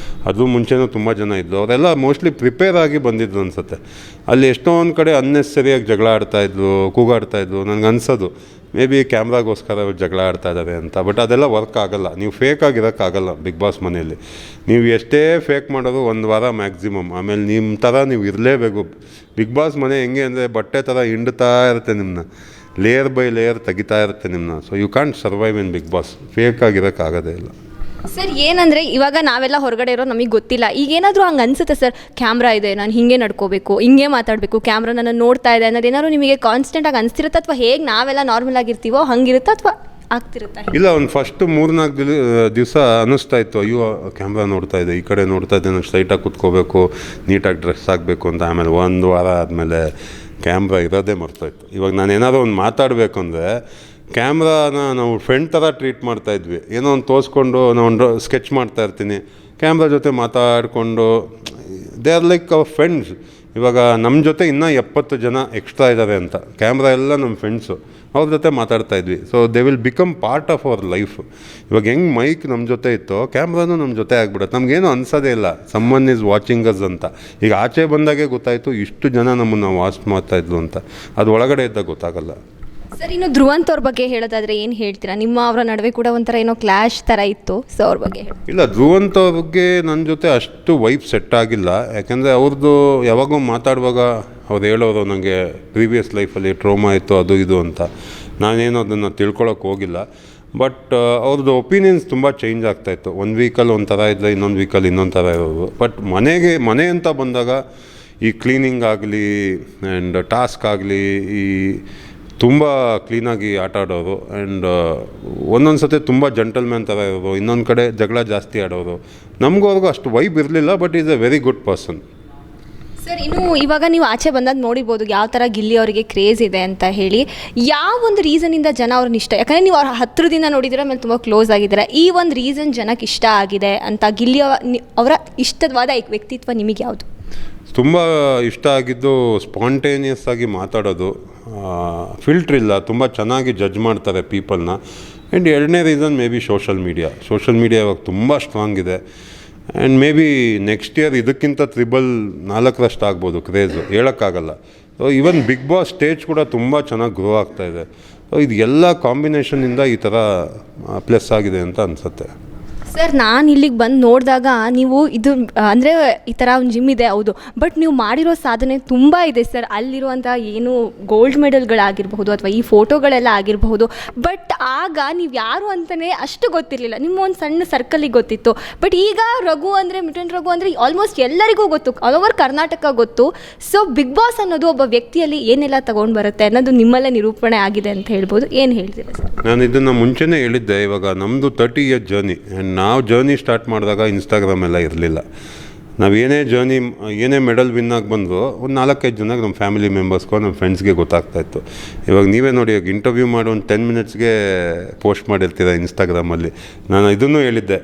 Speaker 3: ಅದು ಮುಂಚೆನೂ ತುಂಬ ಜನ ಇದ್ದರು. ಅವರೆಲ್ಲ ಮೋಸ್ಟ್ಲಿ ಪ್ರಿಪೇರ್ ಆಗಿ ಬಂದಿದ್ರು ಅನಿಸುತ್ತೆ. ಅಲ್ಲಿ ಎಷ್ಟೊಂದು ಕಡೆ ಅನ್ನೆಸರಿಯಾಗಿ ಜಗಳ ಆಡ್ತಾಯಿದ್ರು, ಕೂಗಾಡ್ತಾಯಿದ್ರು. ನನಗೆ ಅನ್ಸೋದು ಮೇ ಬಿ ಕ್ಯಾಮ್ರಾಗೋಸ್ಕರ ಅವ್ರು ಜಗಳ ಆಡ್ತಾ ಇದ್ದಾರೆ ಅಂತ. ಬಟ್ ಅದೆಲ್ಲ ವರ್ಕ್ ಆಗೋಲ್ಲ. ನೀವು ಫೇಕ್ ಆಗಿರೋಕ್ಕಾಗಲ್ಲ ಬಿಗ್ ಬಾಸ್ ಮನೆಯಲ್ಲಿ. ನೀವು ಎಷ್ಟೇ ಫೇಕ್ ಮಾಡೋದು 1 ವಾರ ಮ್ಯಾಕ್ಸಿಮಮ್. ಆಮೇಲೆ ನಿಮ್ಮ ಥರ ನೀವು ಇರಲೇಬೇಕು. ಬಿಗ್ ಬಾಸ್ ಮನೆ ಹೆಂಗೆ ಅಂದರೆ ಬಟ್ಟೆ ಥರ ಹಿಂಡ್ತಾ ಇರುತ್ತೆ ನಿಮ್ಮನ್ನ, ಲೇಯರ್ ಬೈ ಲೇಯರ್ ತೆಗಿತಾ ಇರುತ್ತೆ ನಿಮ್ಮನ್ನ. So you can't survive in Bigg Boss. Fake ಆಗಿರೋಕ್ಕಾಗೋದೇ ಇಲ್ಲ.
Speaker 2: ಸರ್ ಏನಂದರೆ ಇವಾಗ ನಾವೆಲ್ಲ ಹೊರಗಡೆ ಇರೋ ನಮಗೆ ಗೊತ್ತಿಲ್ಲ. ಈಗ ಏನಾದರೂ ಹಂಗೆ ಅನಿಸುತ್ತೆ ಸರ್, ಕ್ಯಾಮ್ರಾ ಇದೆ, ನಾನು ಹಿಂಗೆ ನಡ್ಕೋಬೇಕು, ಹಿಂಗೆ ಮಾತಾಡಬೇಕು, ಕ್ಯಾಮ್ರಾ ನನ್ನ ನೋಡ್ತಾ ಇದೆ ಅನ್ನೋದೇನಾದ್ರು ನಿಮಗೆ ಕಾನ್ಸ್ಟೆಂಟಾಗಿ ಅನಿಸ್ತಿರುತ್ತೆ, ಅಥವಾ ಹೇಗೆ ನಾವೆಲ್ಲ ನಾರ್ಮಲ್ ಆಗಿರ್ತೀವೋ ಹಂಗಿರುತ್ತಾ ಅಥವಾ ಆಗ್ತಿರುತ್ತಾ?
Speaker 3: ಇಲ್ಲ, ಒಂದು ಫಸ್ಟ್ 3-4 ದಿವಸ ಅನ್ನಿಸ್ತಾ ಇತ್ತು, ಅಯ್ಯೋ ಕ್ಯಾಮ್ರಾ ನೋಡ್ತಾ ಇದೆ, ಈ ಕಡೆ ನೋಡ್ತಾ ಇದ್ದೆ, ನಾನು ಸ್ಟ್ರೈಟಾಗಿ ಕೂತ್ಕೋಬೇಕು, ನೀಟಾಗಿ ಡ್ರೆಸ್ ಆಗಬೇಕು ಅಂತ. ಆಮೇಲೆ 1 ವಾರ ಆದಮೇಲೆ ಕ್ಯಾಮ್ರಾ ಇರೋದೇ ಮರ್ತೋಯ್ತು. ಇವಾಗ ನಾನು ಏನಾದರೂ ಒಂದು ಮಾತಾಡಬೇಕು ಅಂದರೆ ಕ್ಯಾಮ್ರಾನ ನಾವು ಫ್ರೆಂಡ್ ಥರ ಟ್ರೀಟ್ ಮಾಡ್ತಾಯಿದ್ವಿ. ಏನೋ ಒಂದು ತೋರಿಸ್ಕೊಂಡು ನಾವು ಸ್ಕೆಚ್ ಮಾಡ್ತಾ ಇರ್ತೀನಿ, ಕ್ಯಾಮ್ರಾ ಜೊತೆ ಮಾತಾಡಿಕೊಂಡು they are like our friends. ಇವಾಗ ನಮ್ಮ ಜೊತೆ ಇನ್ನೂ 70 ಜನ ಎಕ್ಸ್ಟ್ರಾ ಇದ್ದಾರೆ ಅಂತ. ಕ್ಯಾಮ್ರಾ ಎಲ್ಲ ನಮ್ಮ ಫ್ರೆಂಡ್ಸು, ಅವ್ರ ಜೊತೆ ಮಾತಾಡ್ತಾಯಿದ್ವಿ. So they will become part of our life. ಇವಾಗ ಹೆಂಗೆ ಮೈಕ್ ನಮ್ಮ ಜೊತೆ ಇತ್ತೋ ಕ್ಯಾಮ್ರಾನು ನಮ್ಮ ಜೊತೆ ಆಗಿಬಿಡುತ್ತೆ. ನಮಗೇನು ಅನ್ಸೋದೇ ಇಲ್ಲ ಸಮ್ಮನ್ ಈಸ್ ವಾಚಿಂಗ್ ಅಸ್ ಅಂತ. ಈಗ ಆಚೆ ಬಂದಾಗೆ ಗೊತ್ತಾಯಿತು ಇಷ್ಟು ಜನ ನಮ್ಮನ್ನು ವಾಚ್ ಮಾಡ್ತಾಯಿದ್ರು ಅಂತ. ಅದು ಒಳಗಡೆ ಇದ್ದಾಗ ಗೊತ್ತಾಗಲ್ಲ.
Speaker 2: ಸರ್ ಇನ್ನು ಧ್ರುವಂತ್ ಅವ್ರ ಬಗ್ಗೆ ಹೇಳೋದಾದ್ರೆ ಏನು ಹೇಳ್ತೀರಾ? ನಿಮ್ಮ ಅವರ ನಡುವೆ ಕೂಡ ಒಂಥರ ಏನೋ ಕ್ಲಾಶ್ ಥರ ಇತ್ತು, ಸೊ ಅವ್ರ ಬಗ್ಗೆ
Speaker 3: ಇಲ್ಲ, ಧ್ರುವಂತ್ ಅವ್ರ ಬಗ್ಗೆ ನನ್ನ ಜೊತೆ ಅಷ್ಟು ವೈಫ್ ಸೆಟ್ ಆಗಿಲ್ಲ. ಯಾಕೆಂದರೆ ಅವ್ರದ್ದು ಯಾವಾಗೋ ಮಾತಾಡುವಾಗ ಅವ್ರು ಹೇಳೋರು ನನಗೆ ಪ್ರೀವಿಯಸ್ ಲೈಫಲ್ಲಿ ಟ್ರೋಮಾ ಇತ್ತು ಅದು ಇದು ಅಂತ. ನಾನೇನು ಅದನ್ನು ತಿಳ್ಕೊಳಕ್ಕೆ ಹೋಗಿಲ್ಲ. ಬಟ್ ಅವ್ರದ್ದು ಒಪಿನಿಯನ್ಸ್ ತುಂಬ ಚೇಂಜ್ ಆಗ್ತಾಯಿತ್ತು. 1 ವೀಕಲ್ಲಿ ಒಂಥರ ಇದ್ದರೆ ಇನ್ನೊಂದು ವೀಕಲ್ಲಿ ಇನ್ನೊಂದು ಥರ ಇರೋದು. ಬಟ್ ಮನೆ ಅಂತ ಬಂದಾಗ ಈ ಕ್ಲೀನಿಂಗ್ ಆಗಲಿ ಆ್ಯಂಡ್ ಟಾಸ್ಕ್ ಆಗಲಿ ಈ ತುಂಬ ಕ್ಲೀನಾಗಿ ಆಟ ಆಡೋರು. ಆ್ಯಂಡ್ ಒಂದೊಂದು ಸತಿ ತುಂಬ ಜೆಂಟಲ್ಮ್ಯಾನ್ ಥರ ಇರೋರು, ಇನ್ನೊಂದು ಕಡೆ ಜಗಳ ಜಾಸ್ತಿ ಆಡೋರು. ನಮಗೂ ಅವ್ರಿಗೂ ಅಷ್ಟು ವೈಬ್ ಇರಲಿಲ್ಲ. But is A very good person.
Speaker 2: Sir ಇನ್ನು ಇವಾಗ ನೀವು ಆಚೆ ಬಂದಾಗ ನೋಡಿರ್ಬೋದು ಯಾವ ಥರ ಗಿಲ್ಲಿ ಅವರಿಗೆ ಕ್ರೇಜ್ ಇದೆ ಅಂತ ಹೇಳಿ. ಯಾವ ಒಂದು ರೀಸನಿಂದ ಜನ ಅವ್ರನ್ನ ಇಷ್ಟ, ಯಾಕಂದರೆ ನೀವು ಅವ್ರ ಹತ್ರದಿಂದ ನೋಡಿದ್ದೀರ, ಆಮೇಲೆ ತುಂಬ ಕ್ಲೋಸ್ ಆಗಿದ್ದಾರೆ, ಈ ಒಂದು ರೀಸನ್ ಜನಕ್ಕೆ ಇಷ್ಟ ಆಗಿದೆ ಅಂತ ಗಿಲ್ಲಿ ಅವರ ಇಷ್ಟವಾದ ವ್ಯಕ್ತಿತ್ವ ನಿಮಗೆ ಯಾವುದು?
Speaker 3: ತುಂಬ ಇಷ್ಟ ಆಗಿದ್ದು ಸ್ಪಾಂಟೇನಿಯಸ್ ಆಗಿ ಮಾತಾಡೋದು, ಫಿಲ್ಟ್ರ್ ಇಲ್ಲ, ತುಂಬ ಚೆನ್ನಾಗಿ ಜಡ್ಜ್ ಮಾಡ್ತಾರೆ ಪೀಪಲ್ನ. ಆ್ಯಂಡ್ 2ನೇ reason may be social media ಇವಾಗ ತುಂಬ ಸ್ಟ್ರಾಂಗ್ ಇದೆ. And may be next year ಇದಕ್ಕಿಂತ 4 ಆಗ್ಬೋದು ಕ್ರೇಜು, ಹೇಳೋಕ್ಕಾಗಲ್ಲ. So even Bigg Boss stage ಕೂಡ ತುಂಬ ಚೆನ್ನಾಗಿ ಗ್ರೋ ಆಗ್ತಾಯಿದೆ. ಸೊ ಇದು ಎಲ್ಲ ಕಾಂಬಿನೇಷನಿಂದ ಈ ಥರ ಪ್ಲಸ್ ಆಗಿದೆ ಅಂತ ಅನಿಸುತ್ತೆ.
Speaker 2: ಸರ್ ನಾನು ಇಲ್ಲಿಗೆ ಬಂದು ನೋಡಿದಾಗ ನೀವು ಇದು ಅಂದರೆ ಈ ಥರ ಒಂದು ಜಿಮ್ ಇದೆ ಹೌದು, ಬಟ್ ನೀವು ಮಾಡಿರೋ ಸಾಧನೆ ತುಂಬ ಇದೆ ಸರ್. ಅಲ್ಲಿರುವಂಥ ಏನು ಗೋಲ್ಡ್ ಮೆಡಲ್ಗಳಾಗಿರಬಹುದು ಅಥವಾ ಈ ಫೋಟೋಗಳೆಲ್ಲ ಆಗಿರಬಹುದು. ಬಟ್ ಆಗ ನೀವು ಯಾರು ಅಂತಲೇ ಅಷ್ಟು ಗೊತ್ತಿರಲಿಲ್ಲ, ನಿಮ್ಮ ಒಂದು ಸಣ್ಣ ಸರ್ಕಲಿಗೆ ಗೊತ್ತಿತ್ತು. ಬಟ್ ಈಗ ರಘು ಅಂದರೆ ಮಿಟನ್ ರಘು ಅಂದರೆ ಆಲ್ಮೋಸ್ಟ್ ಎಲ್ಲರಿಗೂ ಗೊತ್ತು, ಆಲ್ ಓವರ್ ಕರ್ನಾಟಕ ಗೊತ್ತು. ಸೊ ಬಿಗ್ ಬಾಸ್ ಅನ್ನೋದು ಒಬ್ಬ ವ್ಯಕ್ತಿಯಲ್ಲಿ ಏನೆಲ್ಲ ತೊಗೊಂಡು ಬರುತ್ತೆ ಅನ್ನೋದು ನಿಮ್ಮಲ್ಲೇ ನಿರೂಪಣೆ ಆಗಿದೆ ಅಂತ ಹೇಳ್ಬೋದು. ಏನು ಹೇಳ್ತೀರಾ ಸರ್?
Speaker 3: ನಾನು ಇದನ್ನು ಮುಂಚೆನೇ ಹೇಳಿದ್ದೆ. ಇವಾಗ ನಮ್ಮದು 30 ಇಯರ್ ಜರ್ನಿ. ಆ್ಯಂಡ್ ನಾವು ಜರ್ನಿ ಸ್ಟಾರ್ಟ್ ಮಾಡಿದಾಗ ಇನ್ಸ್ಟಾಗ್ರಾಮ್ ಎಲ್ಲ ಇರಲಿಲ್ಲ. ನಾವು ಏನೇ ಮೆಡಲ್ ವಿನ್ ಆಗಿ ಬಂದರೂ ಒಂದು 4-5 ಜನಕ್ಕೆ ನಮ್ಮ ಫ್ಯಾಮಿಲಿ ಮೆಂಬರ್ಸ್ಗೋ ನಮ್ಮ ಫ್ರೆಂಡ್ಸ್ಗೆ ಗೊತ್ತಾಗ್ತಾಯಿತ್ತು. ಇವಾಗ ನೀವೇ ನೋಡಿ, ಇವಾಗ ಇಂಟರ್ವ್ಯೂ ಮಾಡಿ ಒಂದು 10 ಮಿನಿಟ್ಸ್ಗೆ ಪೋಸ್ಟ್ ಮಾಡಿರ್ತೀರ ಇನ್ಸ್ಟಾಗ್ರಾಮಲ್ಲಿ. ನಾನು ಇದನ್ನು ಹೇಳಿದ್ದೆ,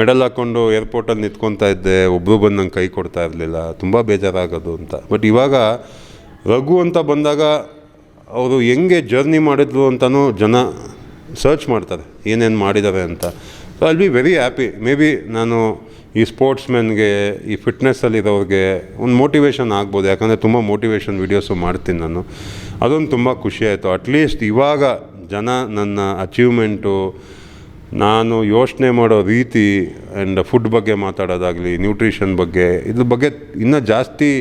Speaker 3: ಮೆಡಲ್ ಹಾಕ್ಕೊಂಡು ಏರ್ಪೋರ್ಟಲ್ಲಿ ನಿಂತ್ಕೊತಾ ಇದ್ದೆ, ಒಬ್ಬರು ಬಂದು ನಂಗೆ ಕೈ ಕೊಡ್ತಾ ಇರಲಿಲ್ಲ, ತುಂಬ ಬೇಜಾರಾಗೋದು ಅಂತ. ಬಟ್ ಇವಾಗ ರಘು ಅಂತ ಬಂದಾಗ ಅವರು ಹೆಂಗೆ ಜರ್ನಿ ಮಾಡಿದ್ರು ಅಂತಲೂ ಜನ ಸರ್ಚ್ ಮಾಡ್ತಾರೆ ಏನೇನು ಮಾಡಿದ್ದಾರೆ ಅಂತ. So I will be very happy. May be ನಾನು ಈ ಸ್ಪೋರ್ಟ್ಸ್ಮೆನ್ಗೆ, ಈ ಫಿಟ್ನೆಸ್ಸಲ್ಲಿರೋರಿಗೆ ಒಂದು ಮೋಟಿವೇಶನ್ ಆಗ್ಬೋದು. ಯಾಕಂದರೆ ತುಂಬ ಮೋಟಿವೇಶನ್ ವೀಡಿಯೋಸು ಮಾಡ್ತೀನಿ ನಾನು. ಅದೊಂದು ತುಂಬ ಖುಷಿಯಾಯಿತು. ಅಟ್ಲೀಸ್ಟ್ ಇವಾಗ ಜನ ನನ್ನ ಅಚೀವ್ಮೆಂಟು, ನಾನು ಯೋಚನೆ ಮಾಡೋ ರೀತಿ ಆ್ಯಂಡ್ ಫುಡ್ ಬಗ್ಗೆ ಮಾತಾಡೋದಾಗಲಿ, ನ್ಯೂಟ್ರಿಷನ್ ಬಗ್ಗೆ, ಇದ್ರ ಬಗ್ಗೆ ಇನ್ನೂ ಜಾಸ್ತಿ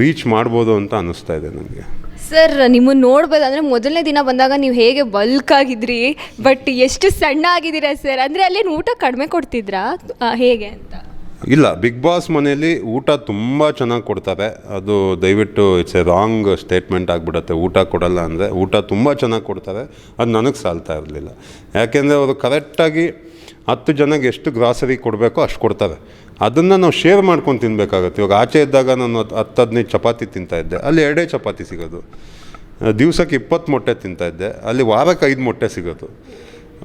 Speaker 3: ರೀಚ್ ಮಾಡ್ಬೋದು ಅಂತ ಅನ್ನಿಸ್ತಾ ಇದೆ ನನಗೆ.
Speaker 2: ಸರ್ ನಿಮ್ಮನ್ನು ನೋಡ್ಬೋದಂದರೆ ಮೊದಲನೇ ದಿನ ಬಂದಾಗ ನೀವು ಹೇಗೆ ಬಲ್ಕ್ ಆಗಿದ್ರಿ, ಬಟ್ ಎಷ್ಟು ಸಣ್ಣ ಆಗಿದ್ದೀರಾ ಸರ್. ಅಂದರೆ ಅಲ್ಲೇನು ಊಟ ಕಡಿಮೆ ಕೊಡ್ತಿದ್ರಾ ಹೇಗೆ ಅಂತ?
Speaker 3: ಇಲ್ಲ, ಬಿಗ್ ಬಾಸ್ ಮನೆಯಲ್ಲಿ ಊಟ ತುಂಬ ಚೆನ್ನಾಗಿ ಕೊಡ್ತಾರೆ. ಅದು ದಯವಿಟ್ಟು ಇಟ್ಸ್ ಎ ರಾಂಗ್ ಸ್ಟೇಟ್ಮೆಂಟ್ ಆಗಿಬಿಡುತ್ತೆ. ಊಟ ಕೊಡಲ್ಲ ಅಂದರೆ ಊಟ ತುಂಬ ಚೆನ್ನಾಗಿ ಕೊಡ್ತಾರೆ. ಅದು ನನಗೆ ಸಾಲ್ತಾ ಇರಲಿಲ್ಲ. ಯಾಕೆಂದರೆ ಅವರು ಕರೆಕ್ಟಾಗಿ 10 ಜನಕ್ಕೆ ಎಷ್ಟು ಗ್ರಾಸರಿ ಕೊಡಬೇಕೋ ಅಷ್ಟು ಕೊಡ್ತಾರೆ. ಅದನ್ನು ನಾವು ಶೇರ್ ಮಾಡ್ಕೊಂಡು ತಿನ್ನಬೇಕಾಗತ್ತೆ. ಇವಾಗ ಆಚೆ ಇದ್ದಾಗ ನಾನು 10-15 ಚಪಾತಿ ತಿಂತಾಯಿದ್ದೆ, ಅಲ್ಲಿ 2 ಚಪಾತಿ ಸಿಗೋದು. ದಿವ್ಸಕ್ಕೆ 20 ಮೊಟ್ಟೆ ತಿಂತಾಯಿದ್ದೆ, ಅಲ್ಲಿ ವಾರಕ್ಕೆ 5 ಮೊಟ್ಟೆ ಸಿಗೋದು.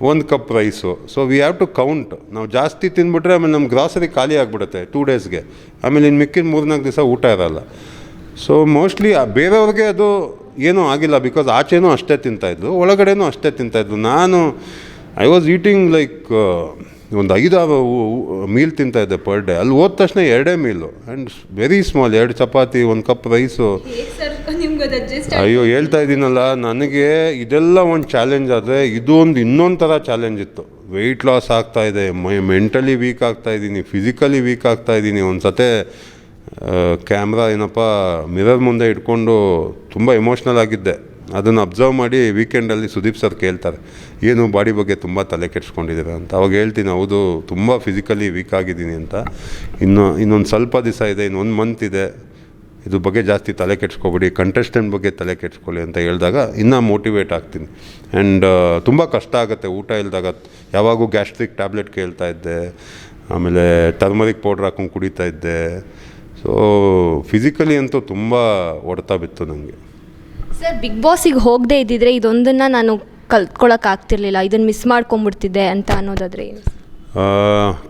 Speaker 3: 1 cup rice. So we have to count. ನಾವು ಜಾಸ್ತಿ ತಿಂದ್ಬಿಟ್ರೆ ಆಮೇಲೆ ನಮ್ಮ ಗ್ರಾಸರಿ ಖಾಲಿ ಆಗಿಬಿಡುತ್ತೆ 2 ಡೇಸ್ಗೆ. ಆಮೇಲೆ ಇನ್ನು ಮಿಕ್ಕಿದ 3-4 ದಿವಸ ಊಟ ಇರೋಲ್ಲ. ಸೊ ಮೋಸ್ಟ್ಲಿ ಬೇರೆಯವ್ರಿಗೆ ಅದು ಏನೂ ಆಗಿಲ್ಲ, ಬಿಕಾಸ್ ಆಚೆನೂ ಅಷ್ಟೇ ತಿಂತಾಯಿದ್ರು, ಒಳಗಡೆನೂ ಅಷ್ಟೇ ತಿಂತಾಯಿದ್ರು. ನಾನು ಐ ವಾಸ್ ಈಟಿಂಗ್ ಲೈಕ್ ಒಂದು 5-6 ಮೀಲ್ ತಿಂತಾಯಿದ್ದೆ ಪರ್ ಡೇ. ಅಲ್ಲಿ ಹೋದ ತಕ್ಷಣ 2 meal and very small, 2 chapati, 1 cup rice. ಅಯ್ಯೋ ಹೇಳ್ತಾ ಇದ್ದೀನಲ್ಲ, ನನಗೆ ಇದೆಲ್ಲ ಒಂದು ಚಾಲೆಂಜ್ ಆದರೆ ಇದು ಇನ್ನೊಂದು ಥರ ಚಾಲೆಂಜ್ ಇತ್ತು. ವೆಯ್ಟ್ ಲಾಸ್ ಆಗ್ತಾಯಿದೆ, ಮೆಂಟಲಿ ವೀಕ್ ಆಗ್ತಾಯಿದ್ದೀನಿ, ಫಿಸಿಕಲಿ ವೀಕ್ ಆಗ್ತಾಯಿದ್ದೀನಿ. ಒಂದು ಸತೆ ಕ್ಯಾಮ್ರಾ ಮಿರರ್ ಮುಂದೆ ಇಟ್ಕೊಂಡು ತುಂಬ ಎಮೋಷ್ನಲ್ ಆಗಿದ್ದೆ. ಅದನ್ನು ಅಬ್ಸರ್ವ್ ಮಾಡಿ ವೀಕೆಂಡಲ್ಲಿ ಸುದೀಪ್ ಸರ್ ಕೇಳ್ತಾರೆ, ಏನು ಬಾಡಿ ಬಗ್ಗೆ ತುಂಬ ತಲೆ ಕೆಡಿಸ್ಕೊಂಡಿದ್ದೀರ ಅಂತ. ಅವಾಗ ಹೇಳ್ತೀನಿ, ಹೌದು ತುಂಬ ಫಿಸಿಕಲಿ ವೀಕ್ ಆಗಿದ್ದೀನಿ ಅಂತ. ಇನ್ನೊಂದು ಸ್ವಲ್ಪ ದಿವಸ ಇದೆ, ಇನ್ನೊಂದು ಮಂತ್ ಇದೆ, ಇದ್ರ ಬಗ್ಗೆ ಜಾಸ್ತಿ ತಲೆ ಕೆಡಿಸ್ಕೊಬೇಡಿ, ಕಂಟೆಸ್ಟೆಂಟ್ ಬಗ್ಗೆ ತಲೆ ಕೆಡಿಸ್ಕೊಳ್ಳಿ ಅಂತ ಹೇಳಿದಾಗ ಇನ್ನೂ ಮೋಟಿವೇಟ್ ಆಗ್ತೀನಿ. ಆ್ಯಂಡ್ ತುಂಬ ಕಷ್ಟ ಆಗುತ್ತೆ ಊಟ ಇಲ್ದಾಗ. ಯಾವಾಗೂ ಗ್ಯಾಸ್ಟ್ರಿಕ್ ಟ್ಯಾಬ್ಲೆಟ್ ಕೇಳ್ತಾ ಇದ್ದೆ, ಆಮೇಲೆ ಟರ್ಮರಿಕ್ ಪೌಡ್ರ್ ಹಾಕೊಂಡು ಕುಡಿತಾ ಇದ್ದೆ. ಸೊ ಫಿಸಿಕಲಿ ಅಂತೂ ತುಂಬ ಹೊಡೆತ ಬಿತ್ತು ನನಗೆ.
Speaker 2: ಸರ್, ಬಿಗ್ ಬಾಸಿಗೆ ಹೋಗದೇ ಇದ್ದಿದ್ರೆ ಇದೊಂದನ್ನು ನಾನು ಕಲ್ತ್ಕೊಳ್ಳೋಕ್ಕಾಗ್ತಿರ್ಲಿಲ್ಲ, ಇದನ್ನು ಮಿಸ್ ಮಾಡ್ಕೊಂಬಿಡ್ತಿದ್ದೆ ಅಂತ ಅನ್ನೋದಾದರೆ ಏನು?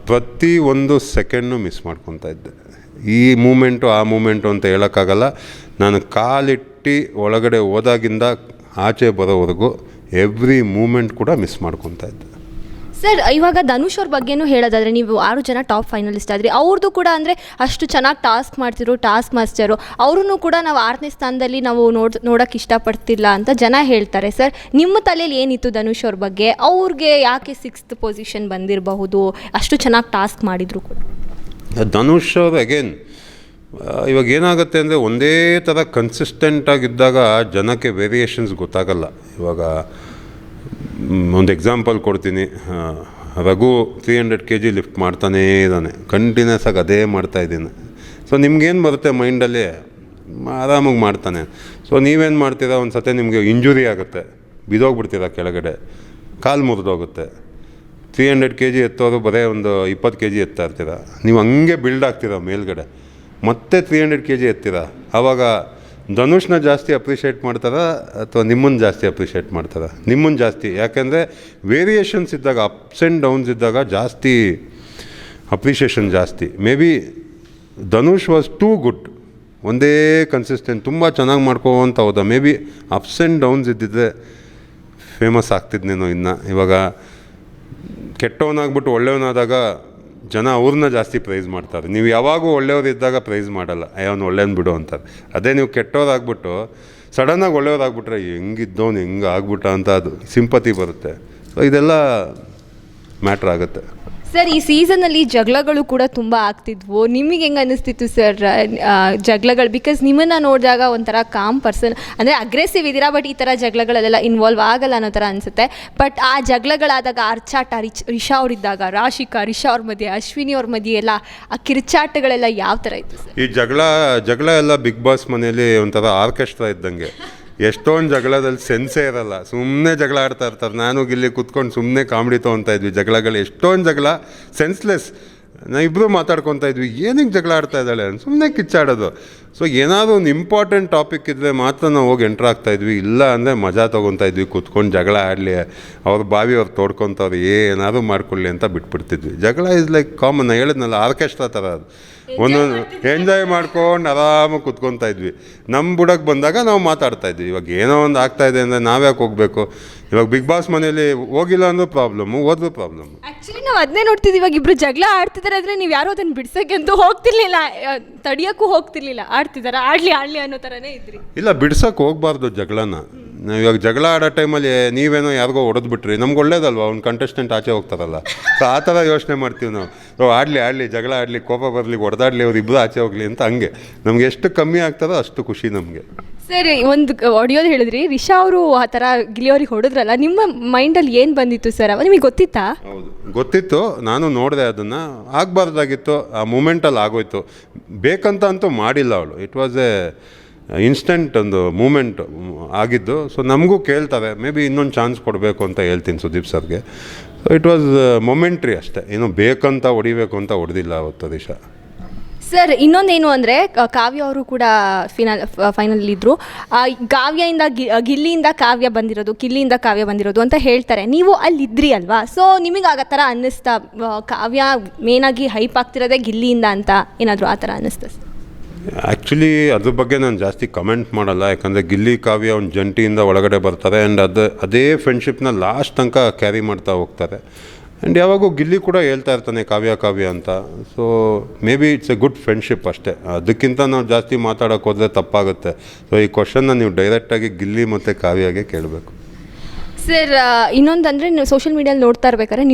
Speaker 3: ಪ್ರತಿ ಒಂದು ಸೆಕೆಂಡು ಮಿಸ್ ಮಾಡ್ಕೊತಾ ಇದ್ದೆ. ಈ ಮೂಮೆಂಟು ಆ ಮೂಮೆಂಟು ಅಂತ ಹೇಳೋಕ್ಕಾಗಲ್ಲ. ನಾನು ಕಾಲಿಟ್ಟು ಒಳಗಡೆ ಹೋದಾಗಿಂದ ಆಚೆ ಬರೋವರೆಗೂ ಎವ್ರಿ ಮೂಮೆಂಟ್ ಕೂಡ ಮಿಸ್ ಮಾಡ್ಕೊತಾ ಇದ್ದೆ.
Speaker 2: ಸರ್, ಇವಾಗ ಧನುಷ್ ಅವ್ರ ಬಗ್ಗೆನೂ ಹೇಳೋದಾದರೆ, ನೀವು 6 ಜನ ಟಾಪ್ ಫೈನಲಿಸ್ಟ್ ಆದ್ರಿ. ಅವ್ರದ್ದು ಕೂಡ ಅಂದರೆ ಅಷ್ಟು ಚೆನ್ನಾಗಿ ಟಾಸ್ಕ್ ಮಾಸ್ಟರು. ಅವ್ರೂ ಕೂಡ ನಾವು 6ನೇ ಸ್ಥಾನದಲ್ಲಿ ನಾವು ನೋಡೋಕ್ಕೆ ಇಷ್ಟಪಡ್ತಿಲ್ಲ ಅಂತ ಜನ ಹೇಳ್ತಾರೆ. ಸರ್, ನಿಮ್ಮ ತಲೆಯಲ್ಲಿ ಏನಿತ್ತು ಧನುಷ್ ಅವ್ರ ಬಗ್ಗೆ? ಅವ್ರಿಗೆ ಯಾಕೆ 6th ಪೊಸಿಷನ್ ಬಂದಿರಬಹುದು, ಅಷ್ಟು ಚೆನ್ನಾಗಿ ಟಾಸ್ಕ್ ಮಾಡಿದ್ರು ಕೂಡ?
Speaker 3: ಧನುಷ್ ಅವ್ರು ಅಗೇನ್ ಇವಾಗ ಏನಾಗುತ್ತೆ ಅಂದರೆ, ಒಂದೇ ಥರ ಕನ್ಸಿಸ್ಟೆಂಟಾಗಿದ್ದಾಗ ಜನಕ್ಕೆ ವೇರಿಯೇಷನ್ಸ್ ಗೊತ್ತಾಗಲ್ಲ. ಇವಾಗ ಒಂದು ಎಕ್ಸಾಂಪಲ್ ಕೊಡ್ತೀನಿ. ರಘು 300 kg ಲಿಫ್ಟ್ ಮಾಡ್ತಾನೇ ಇದ್ದಾನೆ, ಕಂಟಿನ್ಯೂಸ್ ಆಗಿ ಅದೇ ಮಾಡ್ತಾಯಿದ್ದೀನಿ. ಸೊ ನಿಮ್ಗೇನು ಬರುತ್ತೆ ಮೈಂಡಲ್ಲಿ, ಆರಾಮಾಗಿ ಮಾಡ್ತಾನೆ. ಸೊ ನೀವೇನು ಮಾಡ್ತೀರಾ, ಒಂದು ಸತಿ ನಿಮಗೆ ಇಂಜುರಿ ಆಗುತ್ತೆ, ಬಿದ್ದೋಗ್ಬಿಡ್ತೀರಾ ಕೆಳಗಡೆ, ಕಾಲು ಮುರಿದೋಗುತ್ತೆ. 300 kg ಎತ್ತೋರು ಬರೀ ಒಂದು 20 kg ಎತ್ತಾ ಇರ್ತೀರ, ನೀವು ಹಂಗೆ ಬಿಲ್ಡ್ ಆಗ್ತೀರ ಮೇಲ್ಗಡೆ, ಮತ್ತೆ 300 kg ಎತ್ತೀರ. ಆವಾಗ ಧನುಷ್ನ ಜಾಸ್ತಿ ಅಪ್ರಿಷಿಯೇಟ್ ಮಾಡ್ತಾರಾ ಅಥವಾ ನಿಮ್ಮನ್ನು ಜಾಸ್ತಿ ಅಪ್ರಿಷಿಯೇಟ್ ಮಾಡ್ತಾರಾ? ನಿಮ್ಮನ್ನು ಜಾಸ್ತಿ. ಯಾಕೆಂದರೆ ವೇರಿಯೇಷನ್ಸ್ ಇದ್ದಾಗ, ಅಪ್ಸ್ ಆ್ಯಂಡ್ ಡೌನ್ಸ್ ಇದ್ದಾಗ ಜಾಸ್ತಿ ಅಪ್ರಿಷಿಯೇಷನ್ ಜಾಸ್ತಿ. May be Dhanush was too good, ಒಂದೇ ಕನ್ಸಿಸ್ಟೆಂಟ್, ತುಂಬ ಚೆನ್ನಾಗಿ ಮಾಡ್ಕೋವಂತ ಹೋದ. May be ups and downs ಇದ್ದಿದ್ದರೆ ಫೇಮಸ್ ಆಗ್ತಿದ್ನೇನೋ. ಇನ್ನು ಇವಾಗ ಕೆಟ್ಟವನಾಗ್ಬಿಟ್ಟು ಒಳ್ಳೆಯವನಾದಾಗ ಜನ ಅವ್ರನ್ನ ಜಾಸ್ತಿ ಪ್ರೈಸ್ ಮಾಡ್ತಾರೆ. ನೀವು ಯಾವಾಗೂ ಒಳ್ಳೆಯವ್ರು ಇದ್ದಾಗ ಪ್ರೈಸ್ ಮಾಡಲ್ಲ, ಅವನು ಒಳ್ಳೆಯವ್ನು ಬಿಡು ಅಂತಾರೆ. ಅದೇ ನೀವು ಕೆಟ್ಟವ್ರಾಗ್ಬಿಟ್ಟು ಸಡನ್ನಾಗಿ ಒಳ್ಳೆಯವ್ರಾಗ್ಬಿಟ್ರೆ ಹೆಂಗಿದ್ದವನು ಹೆಂಗೆ ಆಗ್ಬಿಟ್ಟ ಅಂತ ಅದು ಸಿಂಪತಿ ಬರುತ್ತೆ. ಸೊ ಇದೆಲ್ಲ ಮ್ಯಾಟ್ರ್ ಆಗುತ್ತೆ.
Speaker 2: ಸರ್, ಈ ಸೀಸನಲ್ಲಿ ಜಗಳಗಳು ಕೂಡ ತುಂಬ ಆಗ್ತಿದ್ವು. ನಿಮಗೆ ಹೆಂಗೆ ಅನ್ನಿಸ್ತಿತ್ತು ಸರ್ ಜಗಳಗಳು? ಬಿಕಾಸ್ ನಿಮ್ಮನ್ನು ನೋಡಿದಾಗ ಒಂಥರ ಕಾಮ್ ಪರ್ಸನ್, ಅಂದರೆ ಅಗ್ರೆಸಿವ್ ಇದ್ದೀರಾ, ಬಟ್ ಈ ಥರ ಜಗಳಗಳಲ್ಲೆಲ್ಲ ಇನ್ವಾಲ್ವ್ ಆಗಲ್ಲ ಅನ್ನೋ ಥರ ಅನಿಸುತ್ತೆ. ಬಟ್ ಆ ಜಗಳಗಳಾದಾಗ ಅರ್ಚಾಟ, ರಿಷಾ ಅವರಿದ್ದಾಗ, ರಿಷಾ ಅವ್ರ ಮಧ್ಯೆ, ಅಶ್ವಿನಿ ಅವ್ರ ಮಧ್ಯೆ ಎಲ್ಲ ಆ ಕಿರ್ಚಾಟಗಳೆಲ್ಲ ಯಾವ ಥರ ಇತ್ತು ಸರ್?
Speaker 3: ಈ ಜಗಳ ಎಲ್ಲ ಬಿಗ್ ಬಾಸ್ ಮನೆಯಲ್ಲಿ ಒಂಥರ ಆರ್ಕೆಸ್ಟ್ರಾ ಇದ್ದಂಗೆ. ಎಷ್ಟೊಂದು ಜಗಳದಲ್ಲಿ ಸೆನ್ಸೇ ಇರಲ್ಲ, ಸುಮ್ಮನೆ ಜಗಳ ಆಡ್ತಾ ಇರ್ತಾರೆ. ನಾನು ಗಿಲ್ಲಿ ಕೂತ್ಕೊಂಡು ಸುಮ್ಮನೆ ಕಾಮಿಡಿ ತೊಗೊತಾ ಇದ್ವಿ. ಜಗಳಗಳು ಎಷ್ಟೊಂದು ಜಗಳ ಸೆನ್ಸ್ಲೆಸ್, ಇಬ್ಬರು ಮಾತಾಡ್ಕೊತಾ ಇದ್ವಿ, ಏನಕ್ಕೆ ಜಗಳ ಆಡ್ತಾ ಇದ್ದಾಳೆ ಅಂತ ಸುಮ್ಮನೆ ಕಿಚ್ಚಾಡೋದು. ಸೊ ಏನಾದರೂ ಒಂದು ಇಂಪಾರ್ಟೆಂಟ್ ಟಾಪಿಕ್ ಇದ್ದರೆ ಮಾತ್ರ ನಾವು ಹೋಗಿ ಎಂಟ್ರ್ ಆಗ್ತಾಯಿದ್ವಿ, ಇಲ್ಲ ಅಂದರೆ ಮಜಾ ತೊಗೊತಾ ಇದ್ವಿ. ಕೂತ್ಕೊಂಡು ಜಗಳ ಆಡಲಿ, ಅವ್ರ ಬಾವಿ ಅವ್ರು ತೋಡ್ಕೊತವ್ರು, ಏನಾದರೂ ಮಾಡ್ಕೊಳ್ಳಿ ಅಂತ ಬಿಟ್ಬಿಡ್ತಿದ್ವಿ. ಜಗಳ ಇಸ್ ಲೈಕ್ ಕಾಮನ್. ಹೇಳಿದ್ನಲ್ಲ, ಆರ್ಕೆಸ್ಟ್ರಾ ಥರ ಅದು. ಒಂದೊಂದು ಎಂಜಾಯ್ ಮಾಡ್ಕೊಂಡು ಆರಾಮಾಗಿ ಕುತ್ಕೊತಾ ಇದ್ವಿ. ನಮ್ಮ ಬುಡಕ್ಕೆ ಬಂದಾಗ ನಾವು ಮಾತಾಡ್ತಾ ಇದ್ವಿ. ಇವಾಗ ಏನೋ ಒಂದು ಆಗ್ತಾಯಿದೆ ಅಂದರೆ ನಾವ್ಯಾಕೆ ಹೋಗಬೇಕು? ಇವಾಗ ಬಿಗ್ ಬಾಸ್ ಮನೇಲಿ ಹೋಗಿಲ್ಲ ಅಂದ್ರೂ ಪ್ರಾಬ್ಲಮ್ಮು, ಹೋದ್ರೂ ಪ್ರಾಬ್ಲಮ್ಮು.
Speaker 2: ಆ್ಯಕ್ಚುಲಿ ನಾವು ಅದನ್ನೇ ನೋಡ್ತಿದ್ವಿ. ಇವಾಗ ಇಬ್ಬರು ಜಗಳ ಆಡ್ತಿದ್ದಾರೆ ಅಂದರೆ ನೀವು ಯಾರೋ ಅದನ್ನು ಬಿಡ್ಸೋಕ್ಕೆ ಅಂತೂ ಹೋಗ್ತಿರ್ಲಿಲ್ಲ, ತಡಿಯೋಕ್ಕೂ ಹೋಗ್ತಿರ್ಲಿಲ್ಲ. ಆಡ್ತಿದ್ದಾರೆ, ಆಡಲಿ ಅನ್ನೋ ಥರನೇ ಇದ್ರಿ. ಇಲ್ಲ,
Speaker 3: ಬಿಡ್ಸೋಕೆ ಹೋಗ್ಬಾರ್ದು ಜಗಳನ. ನಾವು ಇವಾಗ ಜಗಳ ಆಡೋ ಟೈಮಲ್ಲಿ ನೀವೇನೋ ಯಾರಿಗೋ ಹೊಡೆದ್ಬಿಟ್ರಿ, ನಮ್ಗೆ ಒಳ್ಳೇದಲ್ವ, ಅವ್ನು ಕಂಟೆಸ್ಟೆಂಟ್ ಆಚೆ ಹೋಗ್ತಾರಲ್ಲ. ಸೊ ಆ ಥರ ಯೋಚನೆ ಮಾಡ್ತೀವಿ ನಾವು. ಆಡಲಿ ಜಗಳ ಆಡಲಿ, ಕೋಪ ಬರಲಿ, ಹೊಡೆದಾಡಲಿ, ಅವ್ರು ಇಬ್ಬರು ಆಚೆ ಹೋಗಲಿ ಅಂತ. ಹಂಗೆ ನಮ್ಗೆ ಎಷ್ಟು ಕಮ್ಮಿ ಆಗ್ತದೋ ಅಷ್ಟು ಖುಷಿ ನಮಗೆ.
Speaker 2: ಸರಿ, ಒಂದು ಆಡಿಯೋದು ಹೇಳಿದ್ರಿ, ರಿಷಾ ಅವರು ಆ ಥರ ಗಿಲಿಯವ್ರಿಗೆ ಹೊಡೆದ್ರಲ್ಲ, ನಿಮ್ಮ ಮೈಂಡಲ್ಲಿ ಏನು ಬಂದಿತ್ತು ಸರ್? ನಿಮಗೆ ಗೊತ್ತಿತ್ತಾ?
Speaker 3: ಹೌದು, ಗೊತ್ತಿತ್ತು. ನಾನು ನೋಡಿದೆ ಅದನ್ನು. ಆಗಬಾರ್ದಾಗಿತ್ತು, ಆ ಮೂಮೆಂಟಲ್ಲಿ ಆಗೋಯ್ತು. ಬೇಕಂತ ಅಂತೂ ಮಾಡಿಲ್ಲ ಅವಳು. ಇಟ್ ವಾಸ್ ಎ ಇನ್ಸ್ಟೆಂಟ್ ಒಂದು ಮೂಮೆಂಟ್ ಆಗಿದ್ದು. ಸೊ ನಮಗೂ ಕೇಳ್ತಾರೆ, ಮೇ ಬಿ ಇನ್ನೊಂದು ಚಾನ್ಸ್ ಕೊಡಬೇಕು ಅಂತ ಹೇಳ್ತೀನಿ ಸುದೀಪ್ ಸರ್ಗೆ. ಸೊ ಇಟ್ ವಾಸ್ ಮೊಮೆಂಟ್ರಿ ಅಷ್ಟೇ, ಏನು ಬೇಕಂತ ಹೊಡಿಬೇಕು ಅಂತ ಹೊಡೆದಿಲ್ಲ ಅವತ್ತು ರಿಷಾ.
Speaker 2: ಸರ್, ಇನ್ನೊಂದೇನು ಅಂದರೆ, ಕಾವ್ಯ ಅವರು ಕೂಡ ಫೈನಲ್ ಇದ್ದರು. ಕಾವ್ಯದಿಂದ ಗಿಲ್ಲಿಯಿಂದ ಕಾವ್ಯ ಬಂದಿರೋದು, ಕಿಲ್ಲಿಯಿಂದ ಕಾವ್ಯ ಬಂದಿರೋದು ಅಂತ ಹೇಳ್ತಾರೆ. ನೀವು ಅಲ್ಲಿದ್ರಿ ಅಲ್ವಾ? ಸೊ ನಿಮಗೆ ಆ ಥರ ಅನ್ನಿಸ್ತಾ, ಕಾವ್ಯ ಮೇನಾಗಿ ಹೈಪ್ ಆಗ್ತಿರೋದೇ ಗಿಲ್ಲಿಯಿಂದ ಅಂತ ಏನಾದರೂ ಆ ಥರ ಅನ್ನಿಸ್ತಾ ಸರ್?
Speaker 3: ಆ್ಯಕ್ಚುಲಿ ಅದ್ರ ಬಗ್ಗೆ ನಾನು ಜಾಸ್ತಿ ಕಮೆಂಟ್ ಮಾಡಲ್ಲ, ಯಾಕಂದರೆ ಗಿಲ್ಲಿ ಕಾವ್ಯ ಒಂದು ಜಂಟಿಯಿಂದ ಒಳಗಡೆ ಬರ್ತಾರೆ ಆ್ಯಂಡ್ ಅದೇ ಫ್ರೆಂಡ್ಶಿಪ್ನ ಲಾಸ್ಟ್ ತನಕ ಕ್ಯಾರಿ ಮಾಡ್ತಾ ಹೋಗ್ತಾರೆ. ಆ್ಯಂಡ್ ಯಾವಾಗೂ ಗಿಲ್ಲಿ ಕೂಡ ಹೇಳ್ತಾ ಇರ್ತಾನೆ ಕಾವ್ಯ ಅಂತ. So may be it's A good friendship ಅಷ್ಟೇ, ಅದಕ್ಕಿಂತ ನಾವು ಜಾಸ್ತಿ ಮಾತಾಡೋಕೆ ಹೋದರೆ ತಪ್ಪಾಗುತ್ತೆ. ಸೊ ಈ ಕ್ವಶನ್ನ ನೀವು ಡೈರೆಕ್ಟಾಗಿ ಗಿಲ್ಲಿ ಮತ್ತು ಕಾವ್ಯಗೆ ಕೇಳಬೇಕು.
Speaker 2: ಸರ್ ಇನ್ನೊಂದಂದರೆ ನೀವು ಸೋಷಿಯಲ್ ಮೀಡಿಯಲ್ಲಿ ನೋಡ್ತಾ ಇರ್ಬೇಕಾದ್ರೆ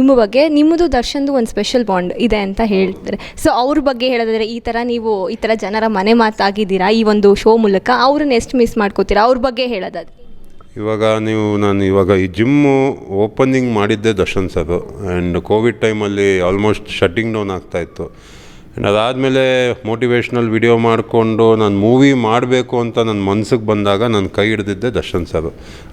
Speaker 2: ನಿಮ್ಮದು ದರ್ಶನ್ದು ಒಂದು ಸ್ಪೆಷಲ್ ಬಾಂಡ್ ಇದೆ ಅಂತ ಹೇಳ್ತಾರೆ. ಸೊ ಅವ್ರ ಬಗ್ಗೆ ಹೇಳೋದಾದರೆ ನೀವು ಈ ಥರ ಜನರ ಮನೆ ಮಾತಾಗಿದ್ದೀರಾ ಈ ಒಂದು ಶೋ ಮೂಲಕ, ಅವ್ರನ್ನ ಎಷ್ಟು ಮಿಸ್ ಮಾಡ್ಕೋತೀರಾ, ಅವ್ರ ಬಗ್ಗೆ ಹೇಳೋದಾದ್ರೆ?
Speaker 3: ನಾನು ಇವಾಗ ಈ ಜಿಮ್ಮು ಓಪನಿಂಗ್ ಮಾಡಿದ್ದೆ ದರ್ಶನ್ ಸರ್, ಆ್ಯಂಡ್ ಕೋವಿಡ್ ಟೈಮಲ್ಲಿ ಆಲ್ಮೋಸ್ಟ್ ಶಟ್ಟಿಂಗ್ ಡೌನ್ ಆಗ್ತಾಯಿತ್ತು. ಆ್ಯಂಡ್ ಅದಾದಮೇಲೆ ಮೋಟಿವೇಶ್ನಲ್ ವಿಡಿಯೋ ಮಾಡಿಕೊಂಡು ನಾನು ಮೂವಿ ಮಾಡಬೇಕು ಅಂತ ನನ್ನ ಮನ್ಸಿಗೆ ಬಂದಾಗ ನಾನು ಕೈ ಹಿಡ್ದಿದ್ದೆ ದರ್ಶನ್ ಸರ್.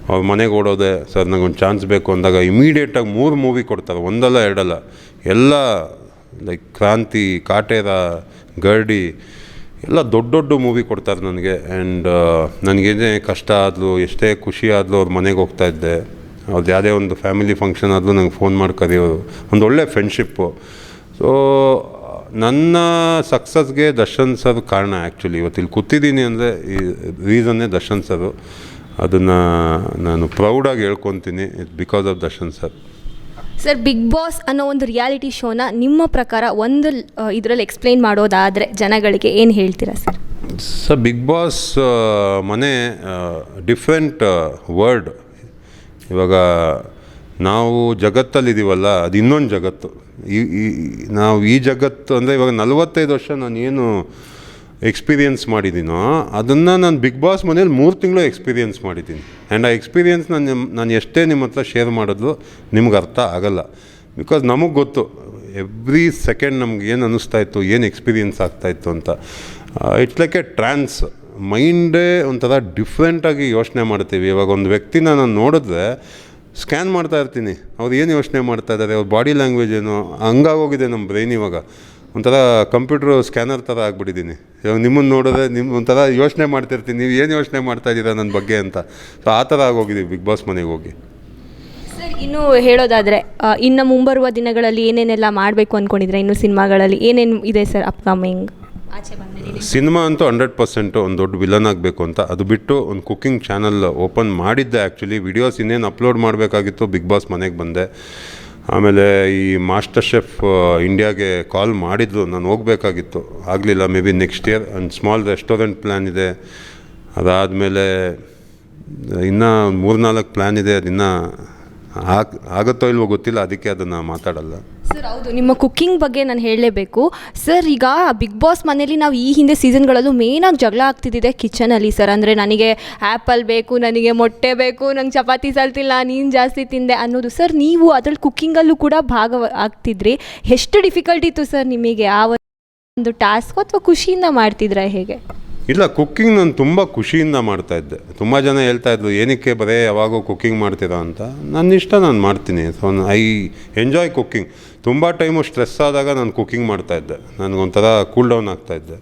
Speaker 3: ಅವ್ರ ಮನೆಗೆ ಓಡೋದೆ, ಸರ್ ನನಗೊಂದು ಚಾನ್ಸ್ ಬೇಕು ಅಂದಾಗ ಇಮಿಡಿಯೇಟಾಗಿ 3 ಮೂವಿ ಕೊಡ್ತಾರೆ, ಒಂದಲ್ಲ ಎರಡಲ್ಲ, ಎಲ್ಲ ಲೈಕ್ ಕ್ರಾಂತಿ, ಕಾಟೇರ, ಗರ್ಡಿ ಎಲ್ಲ ದೊಡ್ಡ ಮೂವಿ ಕೊಡ್ತಾರೆ ನನಗೆ. ಆ್ಯಂಡ್ ನನಗೇನೇ ಕಷ್ಟ ಆದರೂ ಎಷ್ಟೇ ಖುಷಿ ಆದರೂ ಅವ್ರ ಮನೆಗೆ ಹೋಗ್ತಾಯಿದ್ದೆ. ಅವ್ರದ್ದು ಯಾವುದೇ ಒಂದು ಫ್ಯಾಮಿಲಿ ಫಂಕ್ಷನ್ ಆದರೂ ನಂಗೆ ಫೋನ್ ಮಾಡಿ ಕರೆಯೋರು, ಒಂದು ಒಳ್ಳೆ ಫ್ರೆಂಡ್ಶಿಪ್ಪು. ಸೊ ನನ್ನ ಸಕ್ಸಸ್ಗೆ ದರ್ಶನ್ ಸರ್ ಕಾರಣ. ಆ್ಯಕ್ಚುಲಿ ಇವತ್ತಿಲ್ಲಿ ಕೂತಿದ್ದೀನಿ ಅಂದರೆ ಈ ರೀಸನ್ನೇ ದರ್ಶನ್ ಸರು. ಅದನ್ನು ನಾನು ಪ್ರೌಡಾಗಿ ಹೇಳ್ಕೊತೀನಿ, it's because of Darshan sir.
Speaker 2: Sir Bigg Boss ಅನ್ನೋ ಒಂದು ರಿಯಾಲಿಟಿ ಶೋನ ನಿಮ್ಮ ಪ್ರಕಾರ ಒಂದು ಇದರಲ್ಲಿ ಎಕ್ಸ್ಪ್ಲೈನ್ ಮಾಡೋದಾದರೆ ಜನಗಳಿಗೆ ಏನು ಹೇಳ್ತೀರಾ ಸರ್?
Speaker 3: ಸರ್ ಬಿಗ್ ಬಾಸ್ ಮನೆ ಡಿಫ್ರೆಂಟ್ ವರ್ಡ್. ಇವಾಗ ನಾವು ಜಗತ್ತಲ್ಲಿದ್ದೀವಲ್ಲ, ಅದು ಇನ್ನೊಂದು ಜಗತ್ತು. ನಾವು ಈ ಜಗತ್ತು ಅಂದರೆ ಇವಾಗ 45 ವರ್ಷ ನಾನು ಏನು ಎಕ್ಸ್ಪೀರಿಯೆನ್ಸ್ ಮಾಡಿದ್ದೀನೋ ಅದನ್ನು ನಾನು ಬಿಗ್ ಬಾಸ್ ಮನೇಲಿ 3 ತಿಂಗಳು ಎಕ್ಸ್ಪೀರಿಯೆನ್ಸ್ ಮಾಡಿದ್ದೀನಿ. ಆ್ಯಂಡ್ ಆ ಎಕ್ಸ್ಪೀರಿಯೆನ್ಸ್ ನಾನು ಎಷ್ಟೇ ನಿಮ್ಮ ಹತ್ರ ಶೇರ್ ಮಾಡಿದ್ರು ನಿಮ್ಗೆ ಅರ್ಥ ಆಗಲ್ಲ. ಬಿಕಾಸ್ ನಮಗೆ ಗೊತ್ತು ಎವ್ರಿ ಸೆಕೆಂಡ್ ನಮ್ಗೆ ಏನು ಅನ್ನಿಸ್ತಾಯಿತ್ತು, ಏನು ಎಕ್ಸ್ಪೀರಿಯೆನ್ಸ್ ಆಗ್ತಾಯಿತ್ತು ಅಂತ. ಇಟ್ಸ್ ಲೈಕ್ ಎ ಟ್ರಾನ್ಸ್ ಮೈಂಡೇ ಒಂಥರ ಡಿಫ್ರೆಂಟಾಗಿ ಯೋಚನೆ ಮಾಡ್ತೀವಿ. ಇವಾಗ ಒಂದು ವ್ಯಕ್ತಿನ ನಾನು ನೋಡಿದ್ರೆ ಸ್ಕ್ಯಾನ್ ಮಾಡ್ತಾ ಇರ್ತೀನಿ, ಅವ್ರು ಏನು ಯೋಚನೆ ಮಾಡ್ತಾ ಇದ್ದಾರೆ, ಅವ್ರ ಬಾಡಿ ಲ್ಯಾಂಗ್ವೇಜ್ ಏನು, ಹಂಗಾಗೋಗಿದೆ ನಮ್ಮ ಬ್ರೈನ್. ಇವಾಗ ಒಂಥರ ಕಂಪ್ಯೂಟ್ರ್ ಸ್ಕ್ಯಾನರ್ ಥರ ಆಗಿಬಿಟ್ಟಿದ್ದೀನಿ. ಇವಾಗ ನಿಮ್ಮನ್ನು ನೋಡಿದ್ರೆ ಒಂಥರ ಯೋಚನೆ ಮಾಡ್ತಿರ್ತೀನಿ, ನೀವು ಏನು ಯೋಚನೆ ಮಾಡ್ತಾಯಿದ್ದೀರಾ ನನ್ನ ಬಗ್ಗೆ ಅಂತ. ಸೊ ಆ ಥರ ಆಗೋಗಿದ್ದೀವಿ ಬಿಗ್ ಬಾಸ್ ಮನೆಗೆ ಹೋಗಿ.
Speaker 2: ಸರ್ ಇನ್ನು ಹೇಳೋದಾದರೆ ಇನ್ನು ಮುಂಬರುವ ದಿನಗಳಲ್ಲಿ ಏನೇನೆಲ್ಲ ಮಾಡಬೇಕು ಅಂದ್ಕೊಂಡಿದ್ರೆ, ಇನ್ನು ಸಿನಿಮಾಗಳಲ್ಲಿ ಏನೇನು ಇದೆ ಸರ್ ಅಪ್ಕಮಿಂಗ್?
Speaker 3: ಸಿನಿಮಾ ಅಂತೂ 100% ಒಂದು ದೊಡ್ಡ ವಿಲನ್ ಆಗಬೇಕು ಅಂತ. ಅದು ಬಿಟ್ಟು ಒಂದು ಕುಕ್ಕಿಂಗ್ ಚಾನಲ್ ಓಪನ್ ಮಾಡಿದ್ದೆ. ಆ್ಯಕ್ಚುಲಿ ವಿಡಿಯೋಸ್ ಇನ್ನೇನು ಅಪ್ಲೋಡ್ ಮಾಡಬೇಕಾಗಿತ್ತು, ಬಿಗ್ ಬಾಸ್ ಮನೆಗೆ ಬಂದೆ. ಆಮೇಲೆ ಈ ಮಾಸ್ಟರ್ ಶೆಫ್ ಇಂಡಿಯಾಗೆ ಕಾಲ್ ಮಾಡಿದ್ರು, ನಾನು ಹೋಗಬೇಕಾಗಿತ್ತು, ಆಗಲಿಲ್ಲ. ಮೇ ಬಿ ನೆಕ್ಸ್ಟ್ ಇಯರ್ ಒಂದು ಸ್ಮಾಲ್ ರೆಸ್ಟೋರೆಂಟ್ ಪ್ಲ್ಯಾನ್ ಇದೆ. ಅದಾದಮೇಲೆ ಇನ್ನೂ 3-4 ಪ್ಲ್ಯಾನ್ ಇದೆ. ಅದಿನ್ನೂ ಆಗುತ್ತೋ ಇಲ್ವೋ ಗೊತ್ತಿಲ್ಲ, ಅದಕ್ಕೆ ಅದನ್ನು ಮಾತಾಡಲ್ಲ.
Speaker 2: ಸರ್ ಹೌದು, ನಿಮ್ಮ ಕುಕ್ಕಿಂಗ್ ಬಗ್ಗೆ ನಾನು ಹೇಳಲೇಬೇಕು ಸರ್. ಈಗ ಬಿಗ್ ಬಾಸ್ ಮನೇಲಿ ನಾವು ಈ ಹಿಂದೆ ಸೀಸನ್ಗಳಲ್ಲೂ ಮೇನಾಗಿ ಜಗಳ ಆಗ್ತಿದ್ದಿದೆ ಕಿಚನಲ್ಲಿ ಸರ್. ಅಂದರೆ ನನಗೆ ಆ್ಯಪಲ್ ಬೇಕು, ನನಗೆ ಮೊಟ್ಟೆ ಬೇಕು, ನಂಗೆ ಚಪಾತಿ ಸಲ್ತಿಲ್ಲ, ನೀನು ಜಾಸ್ತಿ ತಿಂದೆ ಅನ್ನೋದು. ಸರ್ ನೀವು ಅದರಲ್ಲಿ ಕುಕ್ಕಿಂಗಲ್ಲೂ ಕೂಡ ಆಗ್ತಿದ್ರಿ. ಎಷ್ಟು ಡಿಫಿಕಲ್ಟ್ ಇತ್ತು ಸರ್ ನಿಮಗೆ ಆ ಒಂದು ಟಾಸ್ಕ್, ಅಥವಾ ಖುಷಿಯಿಂದ ಮಾಡ್ತಿದ್ರಾ ಹೇಗೆ?
Speaker 3: ಇಲ್ಲ, ಕುಕ್ಕಿಂಗ್ ನಾನು ತುಂಬ ಖುಷಿಯಿಂದ ಮಾಡ್ತಾಯಿದ್ದೆ. ತುಂಬ ಜನ ಹೇಳ್ತಾಯಿದ್ರು ಏನಕ್ಕೆ ಬರೀ ಯಾವಾಗೂ ಕುಕ್ಕಿಂಗ್ ಮಾಡ್ತೀರಾ ಅಂತ. ನನ್ನ ಇಷ್ಟ, ನಾನು ಮಾಡ್ತೀನಿ. So I enjoy cooking. ತುಂಬ ಟೈಮು ಸ್ಟ್ರೆಸ್ ಆದಾಗ ನಾನು ಕುಕ್ಕಿಂಗ್ ಮಾಡ್ತಾಯಿದ್ದೆ, ನನಗೊಂಥರ ಕೂಲ್ ಡೌನ್ ಆಗ್ತಾಯಿದ್ದೆ.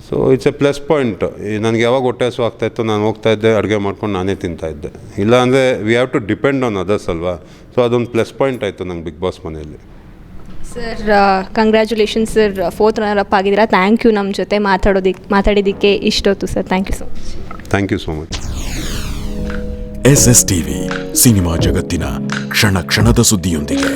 Speaker 3: So it's a plus point. ನನಗೆ ಯಾವಾಗ ಹೊಟ್ಟೆ ಹಸು ಆಗ್ತಾಯಿತ್ತು ನಾನು ಹೋಗ್ತಾಯಿದ್ದೆ, ಅಡುಗೆ ಮಾಡ್ಕೊಂಡು ನಾನೇ ತಿಂತಾಯಿದ್ದೆ. ಇಲ್ಲ ಅಂದರೆ we have to depend on others ಅಲ್ವಾ. ಸೊ ಅದೊಂದು ಪ್ಲಸ್ ಪಾಯಿಂಟ್ ಆಯಿತು ನಂಗೆ ಬಿಗ್ ಬಾಸ್ ಮನೆಯಲ್ಲಿ.
Speaker 2: Sir congratulations sir, 4th runner up ಆಗಿದ್ದೀರಾ. ಥ್ಯಾಂಕ್ ಯು ನಮ್ಮ ಜೊತೆ ಮಾತಾಡೋದಕ್ಕೆ ಇಷ್ಟೊತ್ತು sir. Thank you so much.
Speaker 3: Thank you so much.
Speaker 4: SS TV cinema ಜಗತ್ತಿನ ಕ್ಷಣ ಕ್ಷಣದ ಸುದ್ದಿಯೊಂದಿಗೆ.